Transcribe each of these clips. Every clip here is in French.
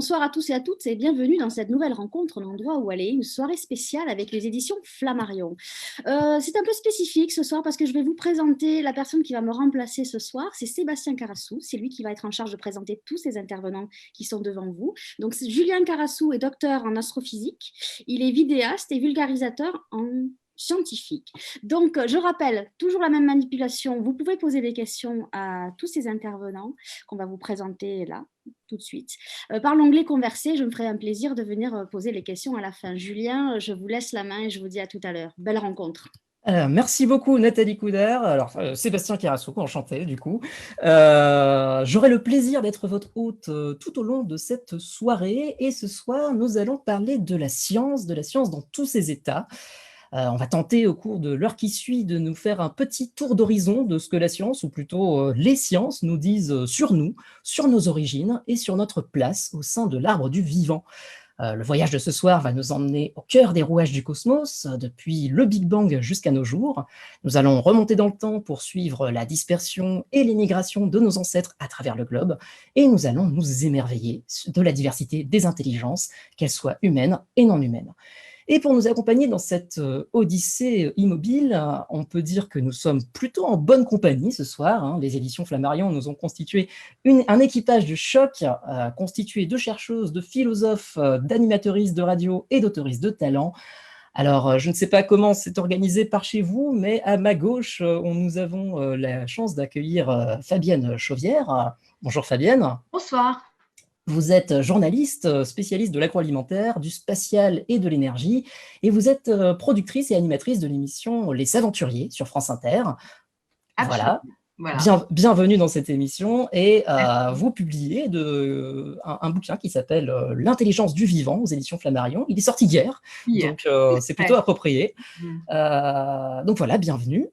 Bonsoir à tous et à toutes et bienvenue dans cette nouvelle rencontre, l'endroit où aller, une soirée spéciale avec les éditions Flammarion. C'est un peu spécifique ce soir parce que je vais vous présenter la personne qui va me remplacer ce soir, c'est Sébastien Carassou, c'est lui qui va être en charge de présenter tous ces intervenants qui sont devant vous. Donc Julien Carassou est docteur en astrophysique, il est vidéaste et vulgarisateur en scientifique. Donc, je rappelle, toujours la même manipulation, vous pouvez poser des questions à tous ces intervenants qu'on va vous présenter là, tout de suite. Par l'onglet converser, je me ferai un plaisir de venir poser les questions à la fin. Julien, je vous laisse la main et je vous dis à tout à l'heure. Belle rencontre. Merci beaucoup Nathalie Couder. Alors Sébastien Carassou, enchanté du coup. J'aurai le plaisir d'être votre hôte tout au long de cette soirée et ce soir nous allons parler de la science dans tous ses états. On va tenter au cours de l'heure qui suit de nous faire un petit tour d'horizon de ce que la science, ou plutôt les sciences, nous disent sur nous, sur nos origines et sur notre place au sein de l'arbre du vivant. Le voyage de ce soir va nous emmener au cœur des rouages du cosmos, depuis le Big Bang jusqu'à nos jours. Nous allons remonter dans le temps pour suivre la dispersion et l'émigration de nos ancêtres à travers le globe, et nous allons nous émerveiller de la diversité des intelligences, qu'elles soient humaines et non humaines. Et pour nous accompagner dans cette odyssée immobile, on peut dire que nous sommes plutôt en bonne compagnie ce soir. Les éditions Flammarion nous ont constitué un équipage de choc, constitué de chercheuses, de philosophes, d'animateuristes de radio et d'autoristes de talent. Alors, je ne sais pas comment c'est organisé par chez vous, mais à ma gauche, nous avons la chance d'accueillir Fabienne Chauvière. Bonjour Fabienne. Bonsoir. Vous êtes journaliste, spécialiste de l'agroalimentaire, du spatial et de l'énergie, et vous êtes productrice et animatrice de l'émission Les Aventuriers sur France Inter. Voilà. Bienvenue dans cette émission, et vous publiez un bouquin qui s'appelle L'intelligence du vivant aux éditions Flammarion. Il est sorti hier, donc c'est plutôt approprié. Donc voilà, bienvenue.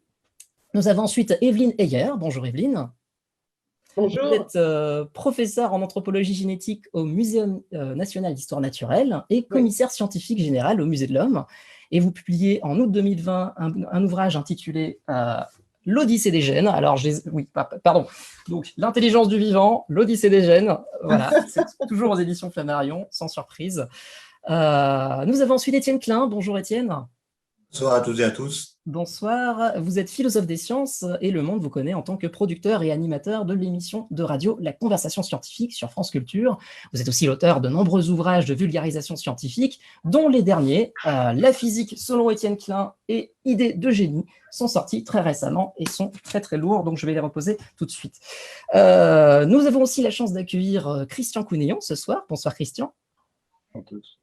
Nous avons ensuite Evelyne Heyer. Bonjour Evelyne. Bonjour. Vous êtes professeur en anthropologie génétique au Muséum national d'histoire naturelle et commissaire scientifique général au Musée de l'Homme. Et vous publiez en août 2020 un ouvrage intitulé L'Odyssée des gènes. Alors, donc l'intelligence du vivant, l'Odyssée des gènes. Voilà, c'est toujours aux éditions Flammarion, sans surprise. Nous avons ensuite Étienne Klein. Bonjour Étienne. Bonsoir à toutes et à tous. Bonsoir, vous êtes philosophe des sciences et le monde vous connaît en tant que producteur et animateur de l'émission de radio La Conversation Scientifique sur France Culture. Vous êtes aussi l'auteur de nombreux ouvrages de vulgarisation scientifique, dont les derniers, La physique selon Étienne Klein et Idées de génie, sont sortis très récemment et sont très très lourds, donc je vais les reposer tout de suite. Nous avons aussi la chance d'accueillir Christian Counéon ce soir. Bonsoir Christian. Bonsoir à tous.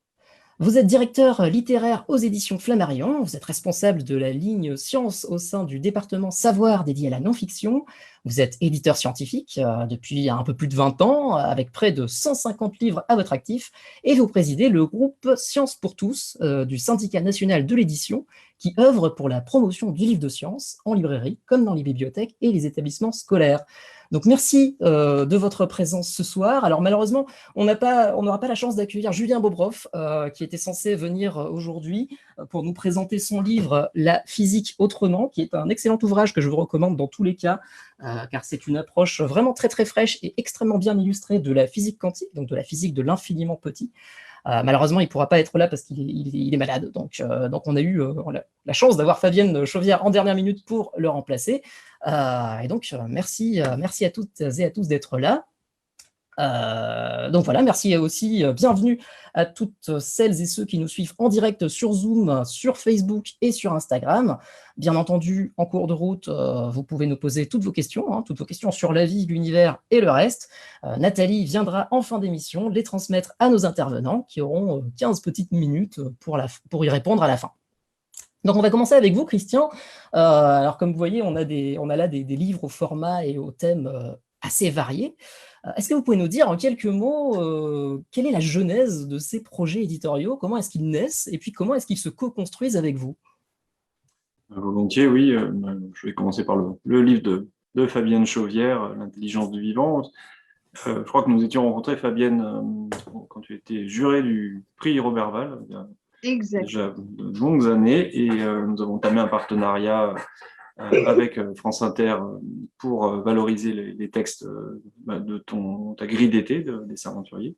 Vous êtes directeur littéraire aux éditions Flammarion, vous êtes responsable de la ligne Sciences au sein du département Savoir dédié à la non-fiction, vous êtes éditeur scientifique depuis un peu plus de 20 ans, avec près de 150 livres à votre actif, et vous présidez le groupe Sciences pour tous du Syndicat national de l'édition, qui œuvre pour la promotion du livre de sciences en librairie, comme dans les bibliothèques et les établissements scolaires. Donc merci de votre présence ce soir. Alors malheureusement, on n'aura pas la chance d'accueillir Julien Bobroff, qui était censé venir aujourd'hui pour nous présenter son livre La physique autrement, qui est un excellent ouvrage que je vous recommande dans tous les cas, car c'est une approche vraiment très très fraîche et extrêmement bien illustrée de la physique quantique, donc de la physique de l'infiniment petit. Malheureusement, il ne pourra pas être là parce qu'il est malade. Donc on a eu la chance d'avoir Fabienne Chauvière en dernière minute pour le remplacer. Et donc, merci à toutes et à tous d'être là. Donc voilà, merci aussi, bienvenue à toutes celles et ceux qui nous suivent en direct sur Zoom, sur Facebook et sur Instagram. Bien entendu, en cours de route, vous pouvez nous poser toutes vos questions sur la vie, l'univers et le reste. Nathalie viendra en fin d'émission les transmettre à nos intervenants qui auront 15 petites minutes pour y répondre à la fin. Donc on va commencer avec vous, Christian. Alors comme vous voyez, on a là des livres au format et au thème assez variés. Est-ce que vous pouvez nous dire en quelques mots quelle est la genèse de ces projets éditoriaux? Comment est-ce qu'ils naissent? Et puis comment est-ce qu'ils se co-construisent avec vous? Volontiers, oui. Je vais commencer par le livre de Fabienne Chauvière, L'intelligence du vivant. Je crois que nous étions rencontrés, Fabienne, quand tu étais jurée du prix Robert Val, il y a déjà de longues années, et nous avons entamé un partenariat avec France Inter pour valoriser les textes de ta grille d'été des Aventuriers.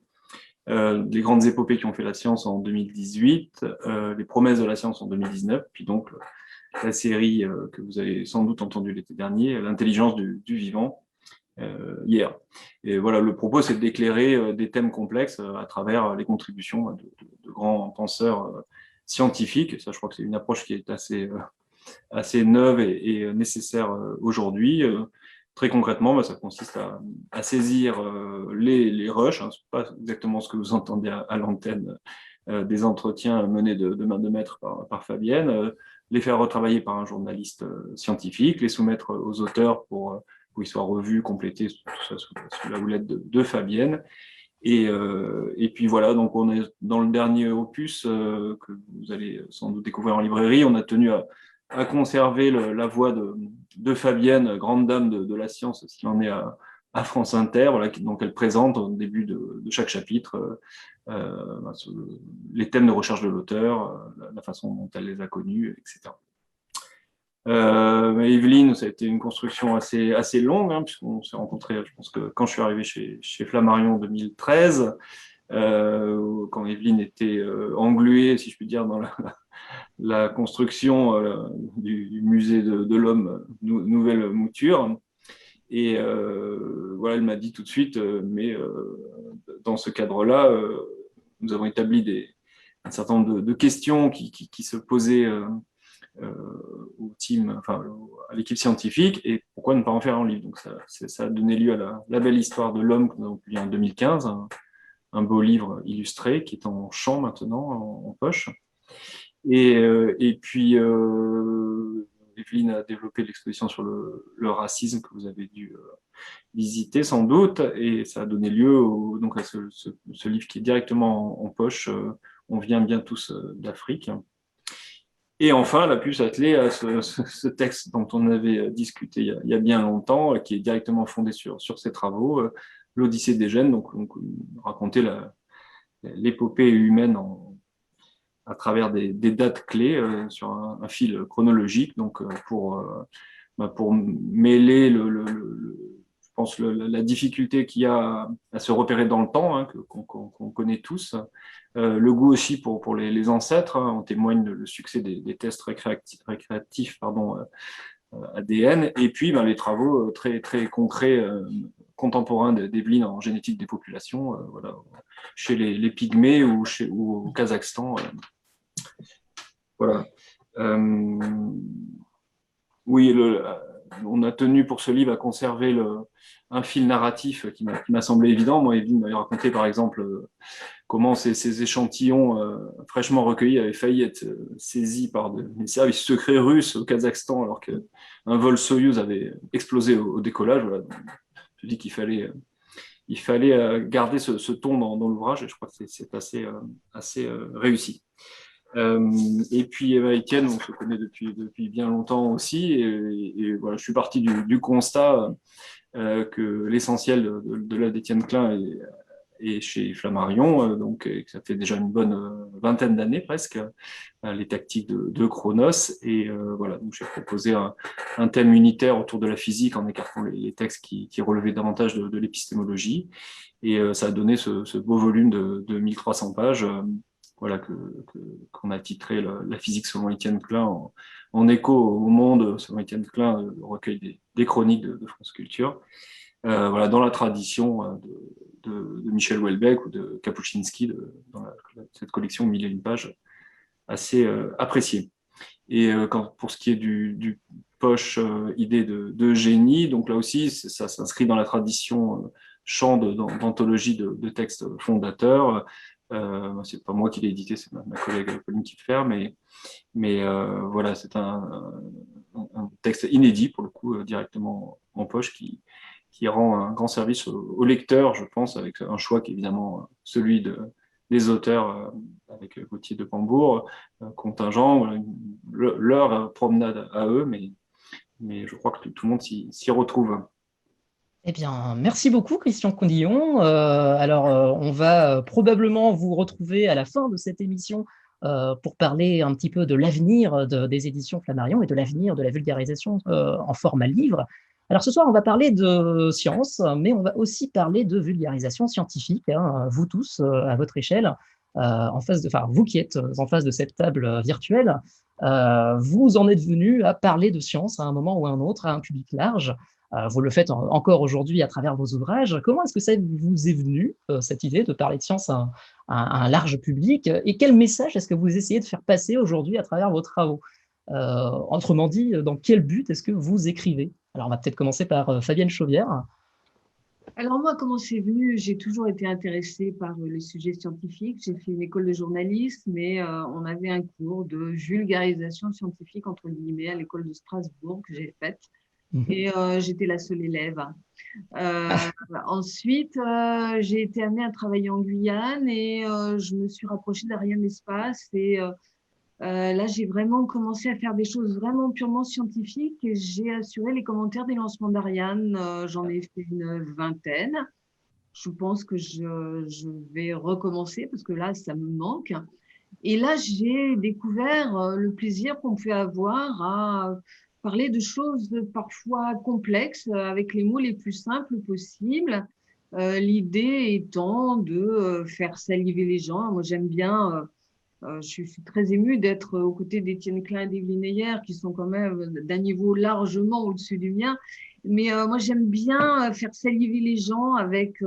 les grandes épopées qui ont fait la science en 2018, les promesses de la science en 2019, puis donc la série que vous avez sans doute entendue l'été dernier, l'intelligence du vivant, hier. Et voilà, le propos, c'est d'éclairer des thèmes complexes à travers les contributions de grands penseurs scientifiques. Ça, je crois que c'est une approche qui est assez neuve et nécessaire aujourd'hui. Très concrètement, ça consiste à saisir les rushs, hein, c'est pas exactement ce que vous entendez à l'antenne des entretiens menés de main de maître par Fabienne, les faire retravailler par un journaliste scientifique, les soumettre aux auteurs pour qu'ils soient revus, complétés, tout ça sous la houlette de Fabienne. Et puis voilà, donc on est dans le dernier opus que vous allez sans doute découvrir en librairie. On a tenu à conserver la voix de Fabienne, grande dame de la science, ce qu'il en est à France Inter, voilà, donc elle présente au début de chaque chapitre les thèmes de recherche de l'auteur, la façon dont elle les a connus, etc. Evelyne, ça a été une construction assez longue, hein, puisqu'on s'est rencontrés, je pense que quand je suis arrivé chez Flammarion en 2013, quand Evelyne était engluée, si je puis dire, dans la construction du musée de l'homme, nouvelle mouture. Et voilà, elle m'a dit tout de suite, mais dans ce cadre-là, nous avons établi un certain nombre de questions qui se posaient au team, enfin à l'équipe scientifique, et pourquoi ne pas en faire un livre. Donc ça a donné lieu à la belle histoire de l'homme que nous avons publié en 2015, un beau livre illustré qui est en champ maintenant, en poche. Et puis Evelyne a développé l'exposition sur le racisme que vous avez dû visiter sans doute, et ça a donné lieu donc à ce livre qui est directement en poche. On vient bien tous d'Afrique. Et enfin, elle a pu s'atteler à ce texte dont on avait discuté il y a bien longtemps, qui est directement fondé sur ses travaux, l'Odyssée des gènes, donc raconter l'épopée humaine à travers des dates clés sur un fil chronologique, donc pour mêler je pense la difficulté qu'il y a à se repérer dans le temps, hein, qu'on connaît tous, le goût aussi pour les ancêtres, hein, on témoigne le succès des tests récréatifs ADN, et puis les travaux très, très concrets contemporains d'Evelyne en génétique des populations, voilà, chez les Pygmées ou au Kazakhstan. Voilà. Oui, on a tenu pour ce livre à conserver un fil narratif qui m'a semblé évident. Moi, Evelyne m'avait raconté, par exemple, comment ces échantillons fraîchement recueillis avaient failli être saisis par des services secrets russes au Kazakhstan, alors qu'un vol Soyouz avait explosé au décollage. Voilà. Donc, je dis qu'il fallait garder ce ton dans l'ouvrage, et je crois que c'est assez réussi. Et puis Étienne, on se connaît depuis bien longtemps aussi, et voilà, je suis parti du constat que l'essentiel de l'œuvre d'Étienne Klein est chez Flammarion, donc que ça fait déjà une bonne vingtaine d'années presque, les tactiques de Chronos, et voilà, donc j'ai proposé un thème unitaire autour de la physique en écartant les textes qui relevaient davantage de l'épistémologie, et ça a donné ce beau volume de 1300 pages. Voilà, qu'on a titré La physique selon Étienne Klein, en écho au Monde selon Étienne Klein, le recueil des chroniques de France Culture, voilà, dans la tradition de Michel Houellebecq ou de Kapuscinski, dans cette collection 1001 pages assez appréciée. Et pour ce qui est du poche idée de génie, donc là aussi, ça s'inscrit dans la tradition champ d'anthologie de textes fondateurs. C'est pas moi qui l'ai édité, c'est ma collègue Pauline Kipfer, mais voilà, c'est un texte inédit pour le coup, directement en poche, qui rend un grand service au lecteur, je pense, avec un choix qui est évidemment celui des auteurs, avec Gauthier de Pambourg, contingent, voilà, leur promenade à eux, mais je crois que tout le monde s'y retrouve. Eh bien, merci beaucoup, Christian Condillon. On va probablement vous retrouver à la fin de cette émission pour parler un petit peu de l'avenir des éditions Flammarion et de l'avenir de la vulgarisation en format livre. Alors ce soir, on va parler de science, mais on va aussi parler de vulgarisation scientifique, hein, vous tous, à votre échelle, vous qui êtes en face de cette table virtuelle, vous en êtes venus à parler de science à un moment ou à un autre, à un public large. Vous le faites encore aujourd'hui à travers vos ouvrages. Comment est-ce que ça vous est venu, cette idée de parler de science à un large public? Et quel message est-ce que vous essayez de faire passer aujourd'hui à travers vos travaux? Autrement dit, dans quel but est-ce que vous écrivez? Alors, on va peut-être commencer par Fabienne Chauvière. Alors moi, comment c'est venu? J'ai toujours été intéressée par les sujets scientifiques. J'ai fait une école de journalisme, mais on avait un cours de vulgarisation scientifique, entre guillemets, à l'école de Strasbourg que j'ai faite. Et j'étais la seule élève. Ensuite, j'ai été amenée à travailler en Guyane et je me suis rapprochée d'Ariane Espace. Et là, j'ai vraiment commencé à faire des choses vraiment purement scientifiques et j'ai assuré les commentaires des lancements d'Ariane. J'en ai fait une vingtaine. Je pense que je vais recommencer parce que là, ça me manque. Et là, j'ai découvert le plaisir qu'on peut avoir à parler de choses parfois complexes avec les mots les plus simples possibles. L'idée étant de faire saliver les gens. Moi, j'aime bien, je suis très émue d'être aux côtés d'Étienne Klein et d'Evelyne Heyer, qui sont quand même d'un niveau largement au-dessus du mien. Mais moi, j'aime bien faire saliver les gens avec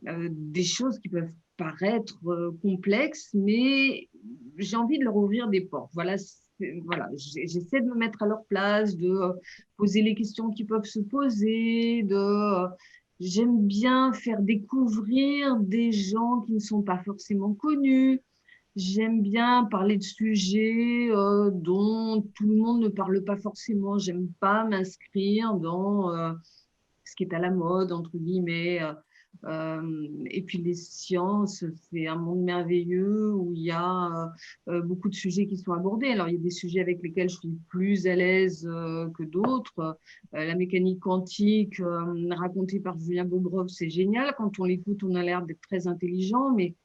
des choses qui peuvent paraître complexes, mais j'ai envie de leur ouvrir des portes. Voilà, j'essaie de me mettre à leur place, de poser les questions qui peuvent se poser, j'aime bien faire découvrir des gens qui ne sont pas forcément connus. J'aime bien parler de sujets dont tout le monde ne parle pas forcément. J'aime pas m'inscrire dans ce qui est à la mode, entre guillemets. Et puis les sciences, c'est un monde merveilleux où il y a beaucoup de sujets qui sont abordés. Alors, il y a des sujets avec lesquels je suis plus à l'aise que d'autres. La mécanique quantique, racontée par Julien Bobrov, c'est génial. Quand on l'écoute, on a l'air d'être très intelligent, mais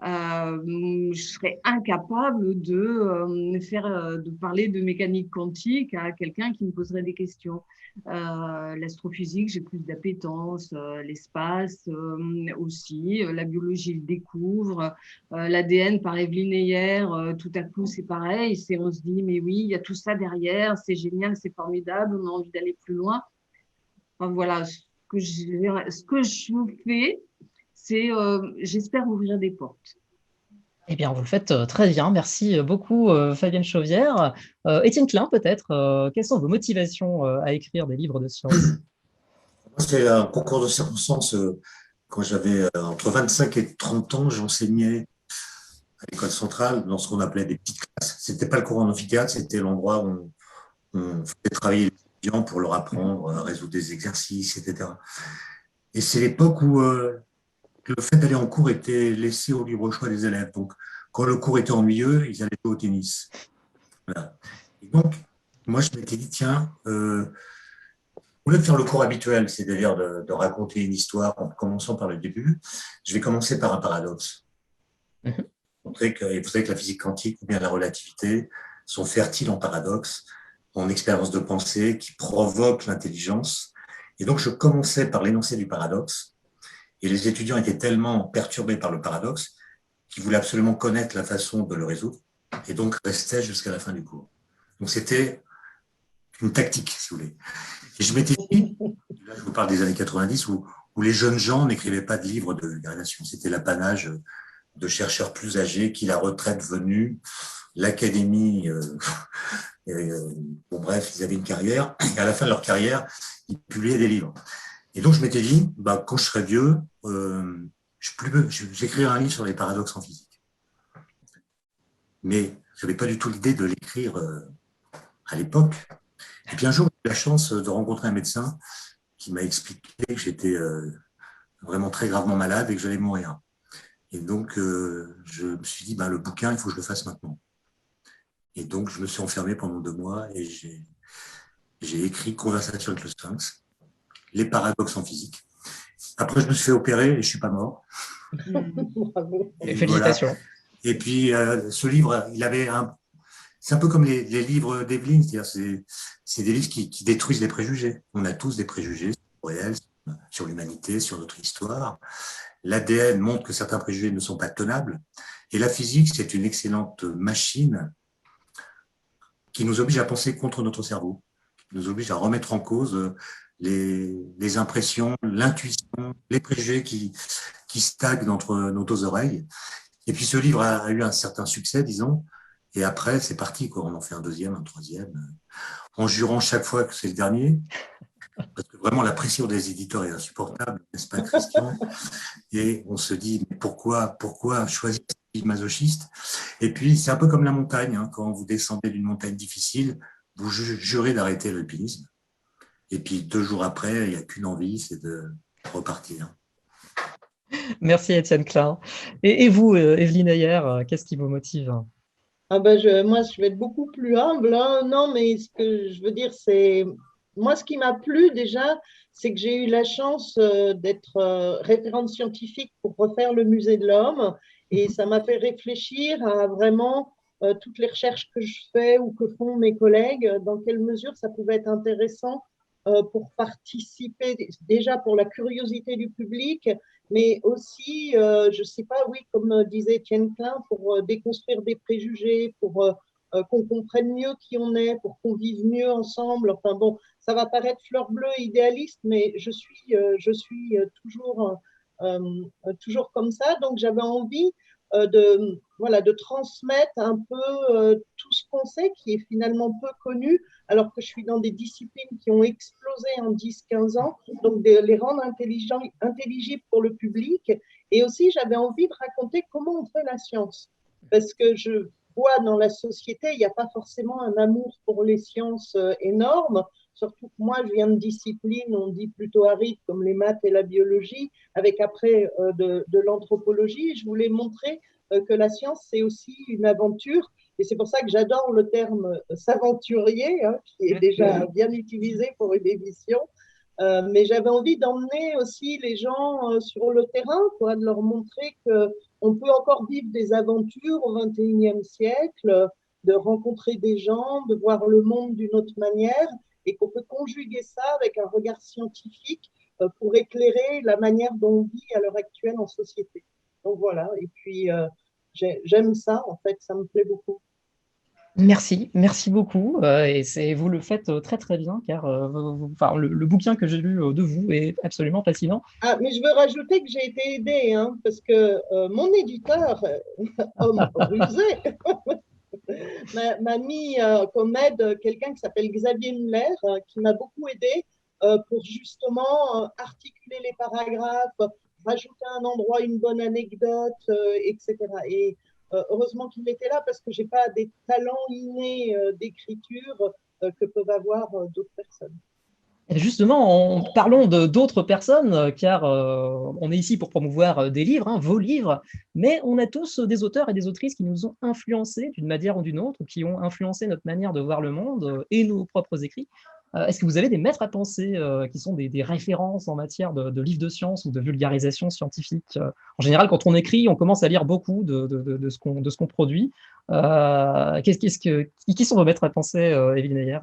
je serais incapable de parler de mécanique quantique à quelqu'un qui me poserait des questions. L'astrophysique, j'ai plus d'appétence, l'espace aussi, la biologie le découvre, l'ADN par Evelyne Heyer, tout à coup c'est pareil, on se dit mais oui, il y a tout ça derrière, c'est génial, c'est formidable, on a envie d'aller plus loin. Enfin, voilà, ce que je fais, c'est, j'espère, ouvrir des portes. Eh bien, vous le faites très bien. Merci beaucoup, Fabienne Chauvière. Étienne Klein, peut-être, quelles sont vos motivations à écrire des livres de science? C'est un concours de circonstances. Quand j'avais entre 25 et 30 ans, j'enseignais à l'école centrale dans ce qu'on appelait des petites classes. C'était pas le cours en amphithéâtre, c'était l'endroit où on faisait travailler les étudiants pour leur apprendre à résoudre des exercices, etc. Et c'est l'époque où le fait d'aller en cours était laissé au libre choix des élèves. Donc, quand le cours était ennuyeux, ils allaient jouer au tennis. Voilà. Et donc, moi, je m'étais dit, tiens, au lieu de faire le cours habituel, c'est-à-dire de raconter une histoire en commençant par le début, je vais commencer par un paradoxe. Et vous savez que la physique quantique ou bien la relativité sont fertiles en paradoxes, en expériences de pensée qui provoquent l'intelligence. Et donc, je commençais par l'énoncé du paradoxe. Et les étudiants étaient tellement perturbés par le paradoxe qu'ils voulaient absolument connaître la façon de le résoudre et donc restaient jusqu'à la fin du cours. Donc, c'était une tactique, si vous voulez. Et je m'étais dit, là, je vous parle des années 90, où les jeunes gens n'écrivaient pas de livres de vulgarisation. C'était l'apanage de chercheurs plus âgés qui, la retraite venue, l'académie, bon bref, ils avaient une carrière, et à la fin de leur carrière, ils publiaient des livres. Et donc, je m'étais dit, quand je serai vieux, j'écrirai un livre sur les paradoxes en physique. Mais je n'avais pas du tout l'idée de l'écrire à l'époque. Et puis un jour, j'ai eu la chance de rencontrer un médecin qui m'a expliqué que j'étais vraiment très gravement malade et que j'allais mourir. Et donc, je me suis dit, le bouquin, il faut que je le fasse maintenant. Et donc, je me suis enfermé pendant 2 mois et j'ai écrit Conversation avec le Sphinx, les paradoxes en physique. Après, je me suis fait opérer et je ne suis pas mort. Bravo. Et félicitations. Voilà. Et puis, ce livre, c'est un peu comme les livres d'Evelyne, c'est-à-dire c'est des livres qui détruisent les préjugés. On a tous des préjugés sur le réel, sur l'humanité, sur notre histoire. L'ADN montre que certains préjugés ne sont pas tenables. Et la physique, c'est une excellente machine qui nous oblige à penser contre notre cerveau, qui nous oblige à remettre en cause les impressions, l'intuition, les préjugés qui stagnent entre nos oreilles. Et puis ce livre a eu un certain succès, disons, et après c'est parti, quoi. On en fait un deuxième, un troisième, en jurant chaque fois que c'est le dernier, parce que vraiment la pression des éditeurs est insupportable, n'est-ce pas, Christian? Et on se dit, mais pourquoi choisir cette vie masochiste? Et puis c'est un peu comme la montagne, hein. Quand vous descendez d'une montagne difficile, vous jurez d'arrêter l'alpinisme. Et puis 2 jours après, il n'y a qu'une envie, c'est de repartir. Merci Étienne Klein. Et vous, Evelyne Ayer, qu'est-ce qui vous motive? Ah ben moi, je vais être beaucoup plus humble, hein. Non, mais ce que je veux dire, c'est… Moi, ce qui m'a plu déjà, c'est que j'ai eu la chance d'être référente scientifique pour refaire le Musée de l'Homme. Et ça m'a fait réfléchir à vraiment toutes les recherches que je fais ou que font mes collègues, dans quelle mesure ça pouvait être intéressant pour participer, déjà pour la curiosité du public, mais aussi, je ne sais pas, oui, comme disait Étienne Klein, pour déconstruire des préjugés, pour qu'on comprenne mieux qui on est, pour qu'on vive mieux ensemble. Enfin bon, ça va paraître fleur bleue idéaliste, mais je suis toujours comme ça. Donc j'avais envie de transmettre un peu tout ce qu'on sait, qui est finalement peu connu, alors que je suis dans des disciplines qui ont explosé en 10-15 ans, donc de les rendre intelligibles pour le public. Et aussi, j'avais envie de raconter comment on fait la science, parce que je vois dans la société, il n'y a pas forcément un amour pour les sciences énorme, surtout que moi, je viens de disciplines, on dit plutôt arides, comme les maths et la biologie, avec après de l'anthropologie. Je voulais montrer que la science, c'est aussi une aventure. Et c'est pour ça que j'adore le terme s'aventurier, hein, qui est déjà bien utilisé pour une émission. Mais j'avais envie d'emmener aussi les gens sur le terrain, quoi, de leur montrer qu'on peut encore vivre des aventures au XXIe siècle, de rencontrer des gens, de voir le monde d'une autre manière, et qu'on peut conjuguer ça avec un regard scientifique pour éclairer la manière dont on vit à l'heure actuelle en société. Donc voilà, et puis j'aime ça, en fait, ça me plaît beaucoup. Merci beaucoup. Et vous le faites très très bien, car le bouquin que j'ai lu de vous est absolument fascinant. Ah, mais je veux rajouter que j'ai été aidée, hein, parce que mon éditeur, homme rusé, m'a mis comme aide quelqu'un qui s'appelle Xavier Muller, qui m'a beaucoup aidé pour justement articuler les paragraphes, rajouter un endroit, une bonne anecdote, etc. Et heureusement qu'il était là, parce que je n'ai pas des talents innés d'écriture que peuvent avoir d'autres personnes. Et justement, parlons d'autres personnes, car on est ici pour promouvoir des livres, hein, vos livres, mais on a tous des auteurs et des autrices qui nous ont influencés d'une manière ou d'une autre, qui ont influencé notre manière de voir le monde et nos propres écrits. Est-ce que vous avez des maîtres à penser qui sont des références en matière de livres de science ou de vulgarisation scientifique? En général, quand on écrit, on commence à lire beaucoup de ce qu'on produit. Qui sont vos maîtres à penser, Evelyne Ayer?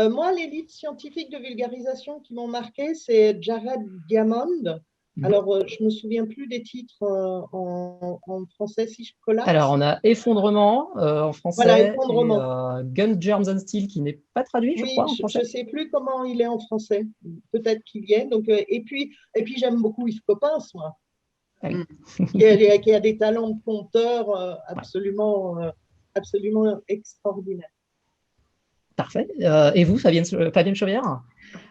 Moi, les livres scientifiques de vulgarisation qui m'ont marqué, c'est Jared Diamond. Alors, je ne me souviens plus des titres en français, si je collapse. Alors, on a Effondrement en français, voilà, Effondrement. Et Guns, Germs and Steel, qui n'est pas traduit, je crois, en français. Je ne sais plus comment il est en français. Peut-être qu'il y est. Donc, et puis j'aime beaucoup Yves Coppens, moi. Ah oui. qui a des talents de conteur absolument extraordinaires. Parfait. Et vous, Fabienne Chauvière?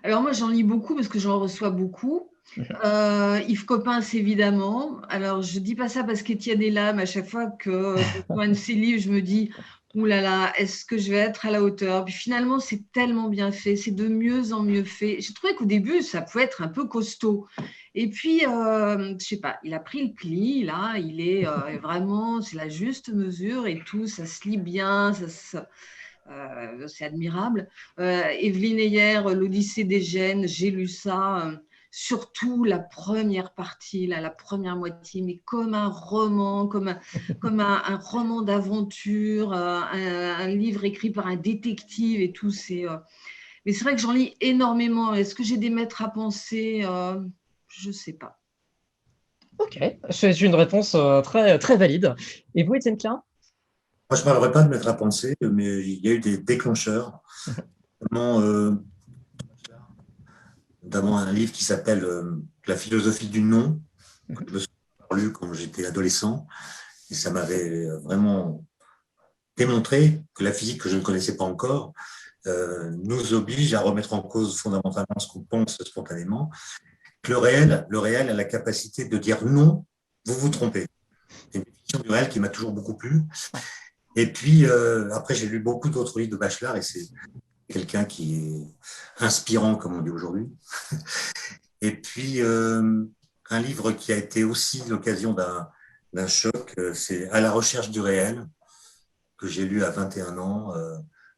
Alors moi, j'en lis beaucoup parce que j'en reçois beaucoup. Yves Coppens, évidemment. Alors, je ne dis pas ça parce qu'Étienne est là, mais à chaque fois que je vois un de ses livres, je me dis « Ouh là là, est-ce que je vais être à la hauteur ?» Puis finalement, c'est tellement bien fait, c'est de mieux en mieux fait. J'ai trouvé qu'au début, ça pouvait être un peu costaud. Et puis, je ne sais pas, il a pris le pli, là, il est vraiment, c'est la juste mesure et tout, ça se lit bien, c'est admirable. Evelyne Ayer, l'Odyssée des gènes, j'ai lu ça. surtout la première partie, là, la première moitié, mais comme un roman, comme un roman d'aventure, un livre écrit par un détective et tout. Mais c'est vrai que j'en lis énormément. Est-ce que j'ai des maîtres à penser? Je ne sais pas. Ok, c'est une réponse très, très valide. Et vous, Étienne Klein? Moi, je ne parlerai pas de mettre à penser, mais il y a eu des déclencheurs. Notamment, notamment un livre qui s'appelle La philosophie du non, que je me suis lu quand j'étais adolescent. Et ça m'avait vraiment démontré que la physique que je ne connaissais pas encore nous oblige à remettre en cause fondamentalement ce qu'on pense spontanément. Le réel a la capacité de dire non, vous vous trompez. C'est une définition du réel qui m'a toujours beaucoup plu. Et puis, après, j'ai lu beaucoup d'autres livres de Bachelard et c'est quelqu'un qui est inspirant, comme on dit aujourd'hui. Et puis, un livre qui a été aussi l'occasion d'un choc, c'est À la recherche du réel, que j'ai lu à 21 ans,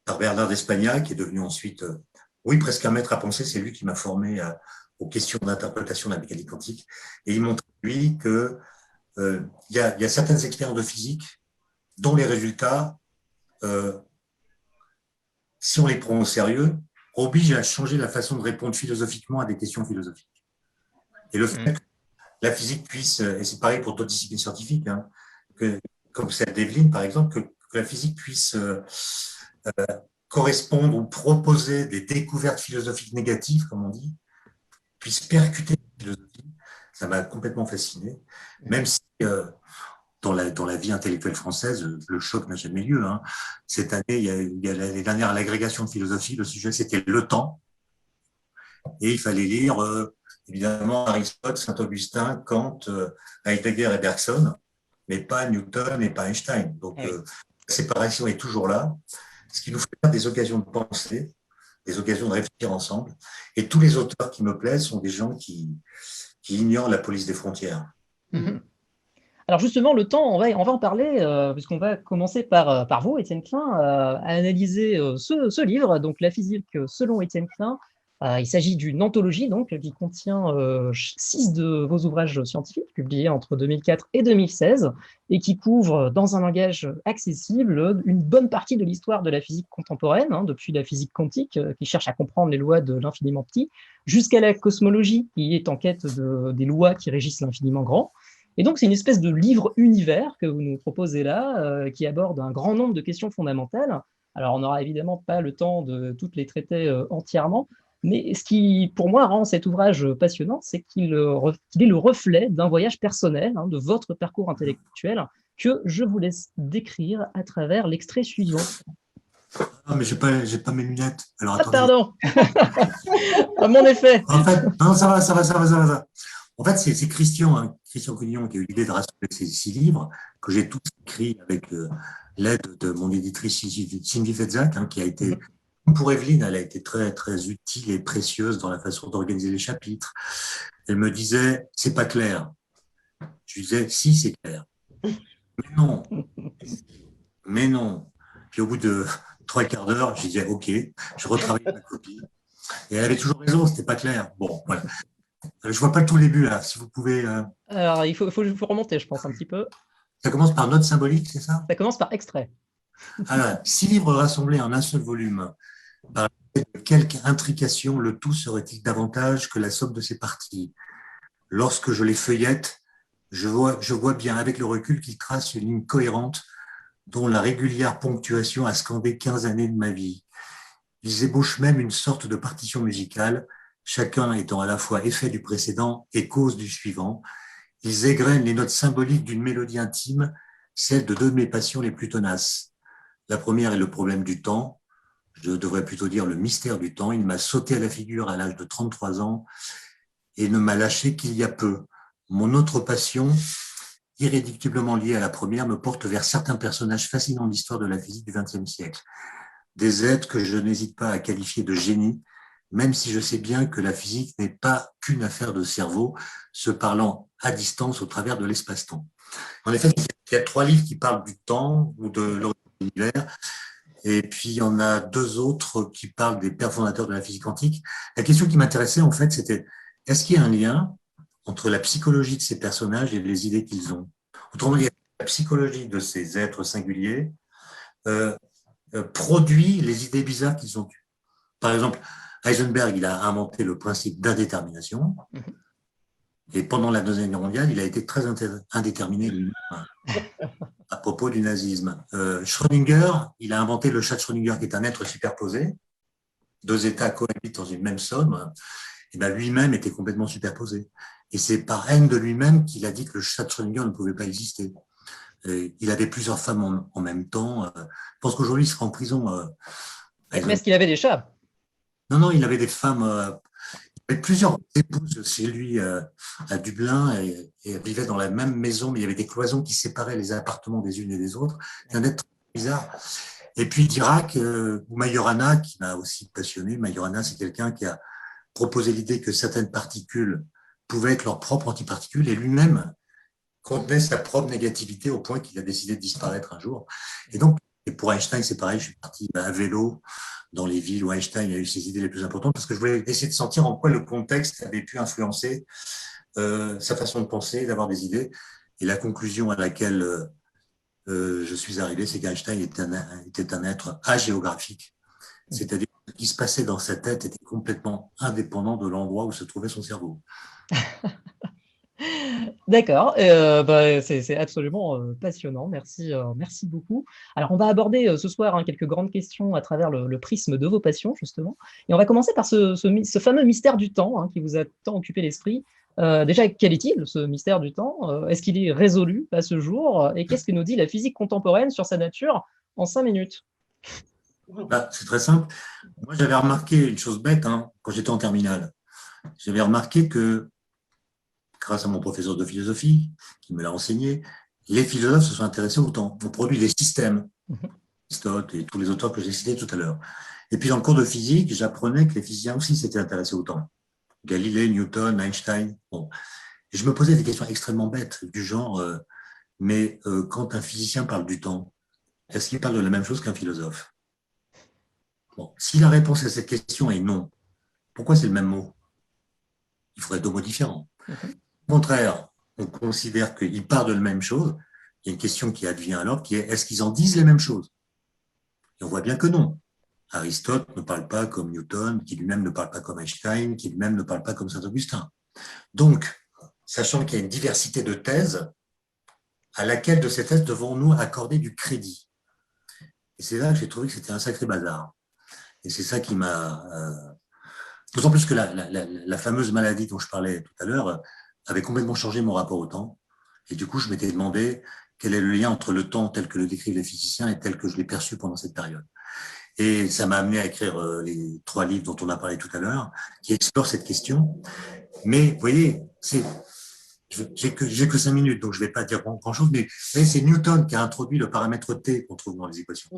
par Bernard d'Espagnac, qui est devenu ensuite, oui, presque un maître à penser. C'est lui qui m'a formé aux questions d'interprétation de la mécanique quantique. Et il montre, lui, que y a certaines expériences de physique dont les résultats, si on les prend au sérieux, obligent à changer la façon de répondre philosophiquement à des questions philosophiques. Et le fait que la physique puisse, et c'est pareil pour d'autres disciplines scientifiques, hein, comme celle d'Evelyne par exemple, que la physique puisse correspondre ou proposer des découvertes philosophiques négatives, comme on dit, puisse percuter la philosophie, ça m'a complètement fasciné, même si dans la vie intellectuelle française, le choc n'a jamais lieu. Hein. Cette année, il y a l'année dernière, à l'agrégation de philosophie, le sujet c'était le temps, et il fallait lire évidemment Aristote, Saint-Augustin, Kant, Heidegger et Bergson, mais pas Newton et pas Einstein. Donc la séparation est toujours là, ce qui nous fait faire des occasions de penser, des occasions de réfléchir ensemble. Et tous les auteurs qui me plaisent sont des gens qui ignorent la police des frontières. Mm-hmm. Alors justement, le temps, on va en parler, puisqu'on va commencer par vous, Étienne Klein, à analyser ce livre, donc La physique selon Étienne Klein. Il s'agit d'une anthologie donc, qui contient 6 de vos ouvrages scientifiques, publiés entre 2004 et 2016, et qui couvre, dans un langage accessible, une bonne partie de l'histoire de la physique contemporaine, hein, depuis la physique quantique, qui cherche à comprendre les lois de l'infiniment petit, jusqu'à la cosmologie, qui est en quête des lois qui régissent l'infiniment grand. Et donc, c'est une espèce de livre-univers que vous nous proposez là, qui aborde un grand nombre de questions fondamentales. Alors, on n'aura évidemment pas le temps de toutes les traiter entièrement, mais ce qui, pour moi, rend cet ouvrage passionnant, c'est qu'il est le reflet d'un voyage personnel, hein, de votre parcours intellectuel, que je vous laisse décrire à travers l'extrait suivant. Non, mais j'ai pas mes lunettes. Alors, pardon. À mon effet. En fait, non, ça va. En fait, c'est Christian Cougnon qui a eu l'idée de rassembler ces 6 livres que j'ai tous écrits avec l'aide de mon éditrice Sylvie Fetzac, hein, qui a été, pour Evelyne, elle a été très, très utile et précieuse dans la façon d'organiser les chapitres. Elle me disait, c'est pas clair. Je lui disais, si, c'est clair. Mais non. Puis au bout de 3/4 d'heure, je disais, ok, je retravaillais ma copie. Et elle avait toujours raison, c'était pas clair. Bon, voilà. Je vois pas tout le début là, si vous pouvez. Alors, il faut remonter, je pense, un petit peu. Ça commence par note symbolique, c'est ça? Ça commence par extrait. Alors, 6 livres rassemblés en un seul volume. Par quelque intrication, le tout serait-il davantage que la somme de ses parties? Lorsque je les feuillette, je vois bien avec le recul qu'ils tracent une ligne cohérente dont la régulière ponctuation a scandé 15 années de ma vie. Ils ébauchent même une sorte de partition musicale, chacun étant à la fois effet du précédent et cause du suivant. Ils égrènent les notes symboliques d'une mélodie intime, celle de 2 de mes passions les plus tenaces. La première est le problème du temps, je devrais plutôt dire le mystère du temps. Il m'a sauté à la figure à l'âge de 33 ans et ne m'a lâché qu'il y a peu. Mon autre passion, irréductiblement liée à la première, me porte vers certains personnages fascinants de l'histoire de la physique du XXe siècle. Des êtres que je n'hésite pas à qualifier de génies, même si je sais bien que la physique n'est pas qu'une affaire de cerveau, se parlant à distance au travers de l'espace-temps. En effet, il y a 3 livres qui parlent du temps ou de l'origine de l'univers, et puis il y en a 2 autres qui parlent des pères fondateurs de la physique quantique. La question qui m'intéressait, en fait, c'était est-ce qu'il y a un lien entre la psychologie de ces personnages et les idées qu'ils ont? Autrement dit, la psychologie de ces êtres singuliers produit les idées bizarres qu'ils ont eues. Par exemple, Heisenberg, il a inventé le principe d'indétermination. Et pendant la Deuxième Guerre mondiale, il a été très indéterminé à propos du nazisme. Schrödinger, il a inventé le chat de Schrödinger, qui est un être superposé. Deux états cohabitent dans une même somme. Et ben lui-même était complètement superposé. Et c'est par haine de lui-même qu'il a dit que le chat de Schrödinger ne pouvait pas exister. Il avait plusieurs femmes en même temps. Je pense qu'aujourd'hui, il sera en prison. Mais est-ce qu'il avait des chats? Non, il avait des femmes, il avait plusieurs épouses chez lui à Dublin et vivaient dans la même maison, mais il y avait des cloisons qui séparaient les appartements des unes et des autres. C'est un être bizarre. Et puis Dirac ou Majorana, qui m'a aussi passionné. Majorana, c'est quelqu'un qui a proposé l'idée que certaines particules pouvaient être leurs propres antiparticules, et lui-même contenait sa propre négativité au point qu'il a décidé de disparaître un jour. Et donc, et pour Einstein, c'est pareil, je suis parti à vélo dans les villes où Einstein a eu ses idées les plus importantes, parce que je voulais essayer de sentir en quoi le contexte avait pu influencer sa façon de penser, d'avoir des idées. Et la conclusion à laquelle je suis arrivé, c'est qu'Einstein était un être agéographique, c'est-à-dire que ce qui se passait dans sa tête était complètement indépendant de l'endroit où se trouvait son cerveau. D'accord, c'est absolument passionnant, merci beaucoup. Alors on va aborder ce soir quelques grandes questions à travers le prisme de vos passions justement, et on va commencer par ce fameux mystère du temps qui vous a tant occupé l'esprit. Déjà, quel est-il ce mystère du temps? Est-ce qu'il est résolu à ce jour? Et qu'est-ce que nous dit la physique contemporaine sur sa nature en 5 minutes? C'est très simple. Moi j'avais remarqué une chose bête quand j'étais en terminale. J'avais remarqué que grâce à mon professeur de philosophie, qui me l'a enseigné, les philosophes se sont intéressés au temps. On produit des systèmes, Aristote et tous les auteurs que j'ai cités tout à l'heure. Et puis, dans le cours de physique, j'apprenais que les physiciens aussi s'étaient intéressés au temps. Galilée, Newton, Einstein. Bon. Et je me posais des questions extrêmement bêtes, du genre, quand un physicien parle du temps, est-ce qu'il parle de la même chose qu'un philosophe? Bon. Si la réponse à cette question est non, pourquoi c'est le même mot? Il faudrait 2 mots différents. Au contraire, on considère qu'ils parlent de la même chose. Il y a une question qui advient alors, qui est, est-ce qu'ils en disent les mêmes choses? Et on voit bien que non. Aristote ne parle pas comme Newton, qui lui-même ne parle pas comme Einstein, qui lui-même ne parle pas comme Saint-Augustin. Donc, sachant qu'il y a une diversité de thèses, à laquelle de ces thèses devons-nous accorder du crédit? Et c'est là que j'ai trouvé que c'était un sacré bazar. Et c'est ça qui m'a... D'autant plus que la fameuse maladie dont je parlais tout à l'heure avait complètement changé mon rapport au temps. Et du coup, je m'étais demandé quel est le lien entre le temps tel que le décrivent les physiciens et tel que je l'ai perçu pendant cette période. Et ça m'a amené à écrire les 3 livres dont on a parlé tout à l'heure, qui explorent cette question. Mais vous voyez, j'ai que 5 minutes, donc je ne vais pas dire grand-chose, mais c'est Newton qui a introduit le paramètre T qu'on trouve dans les équations.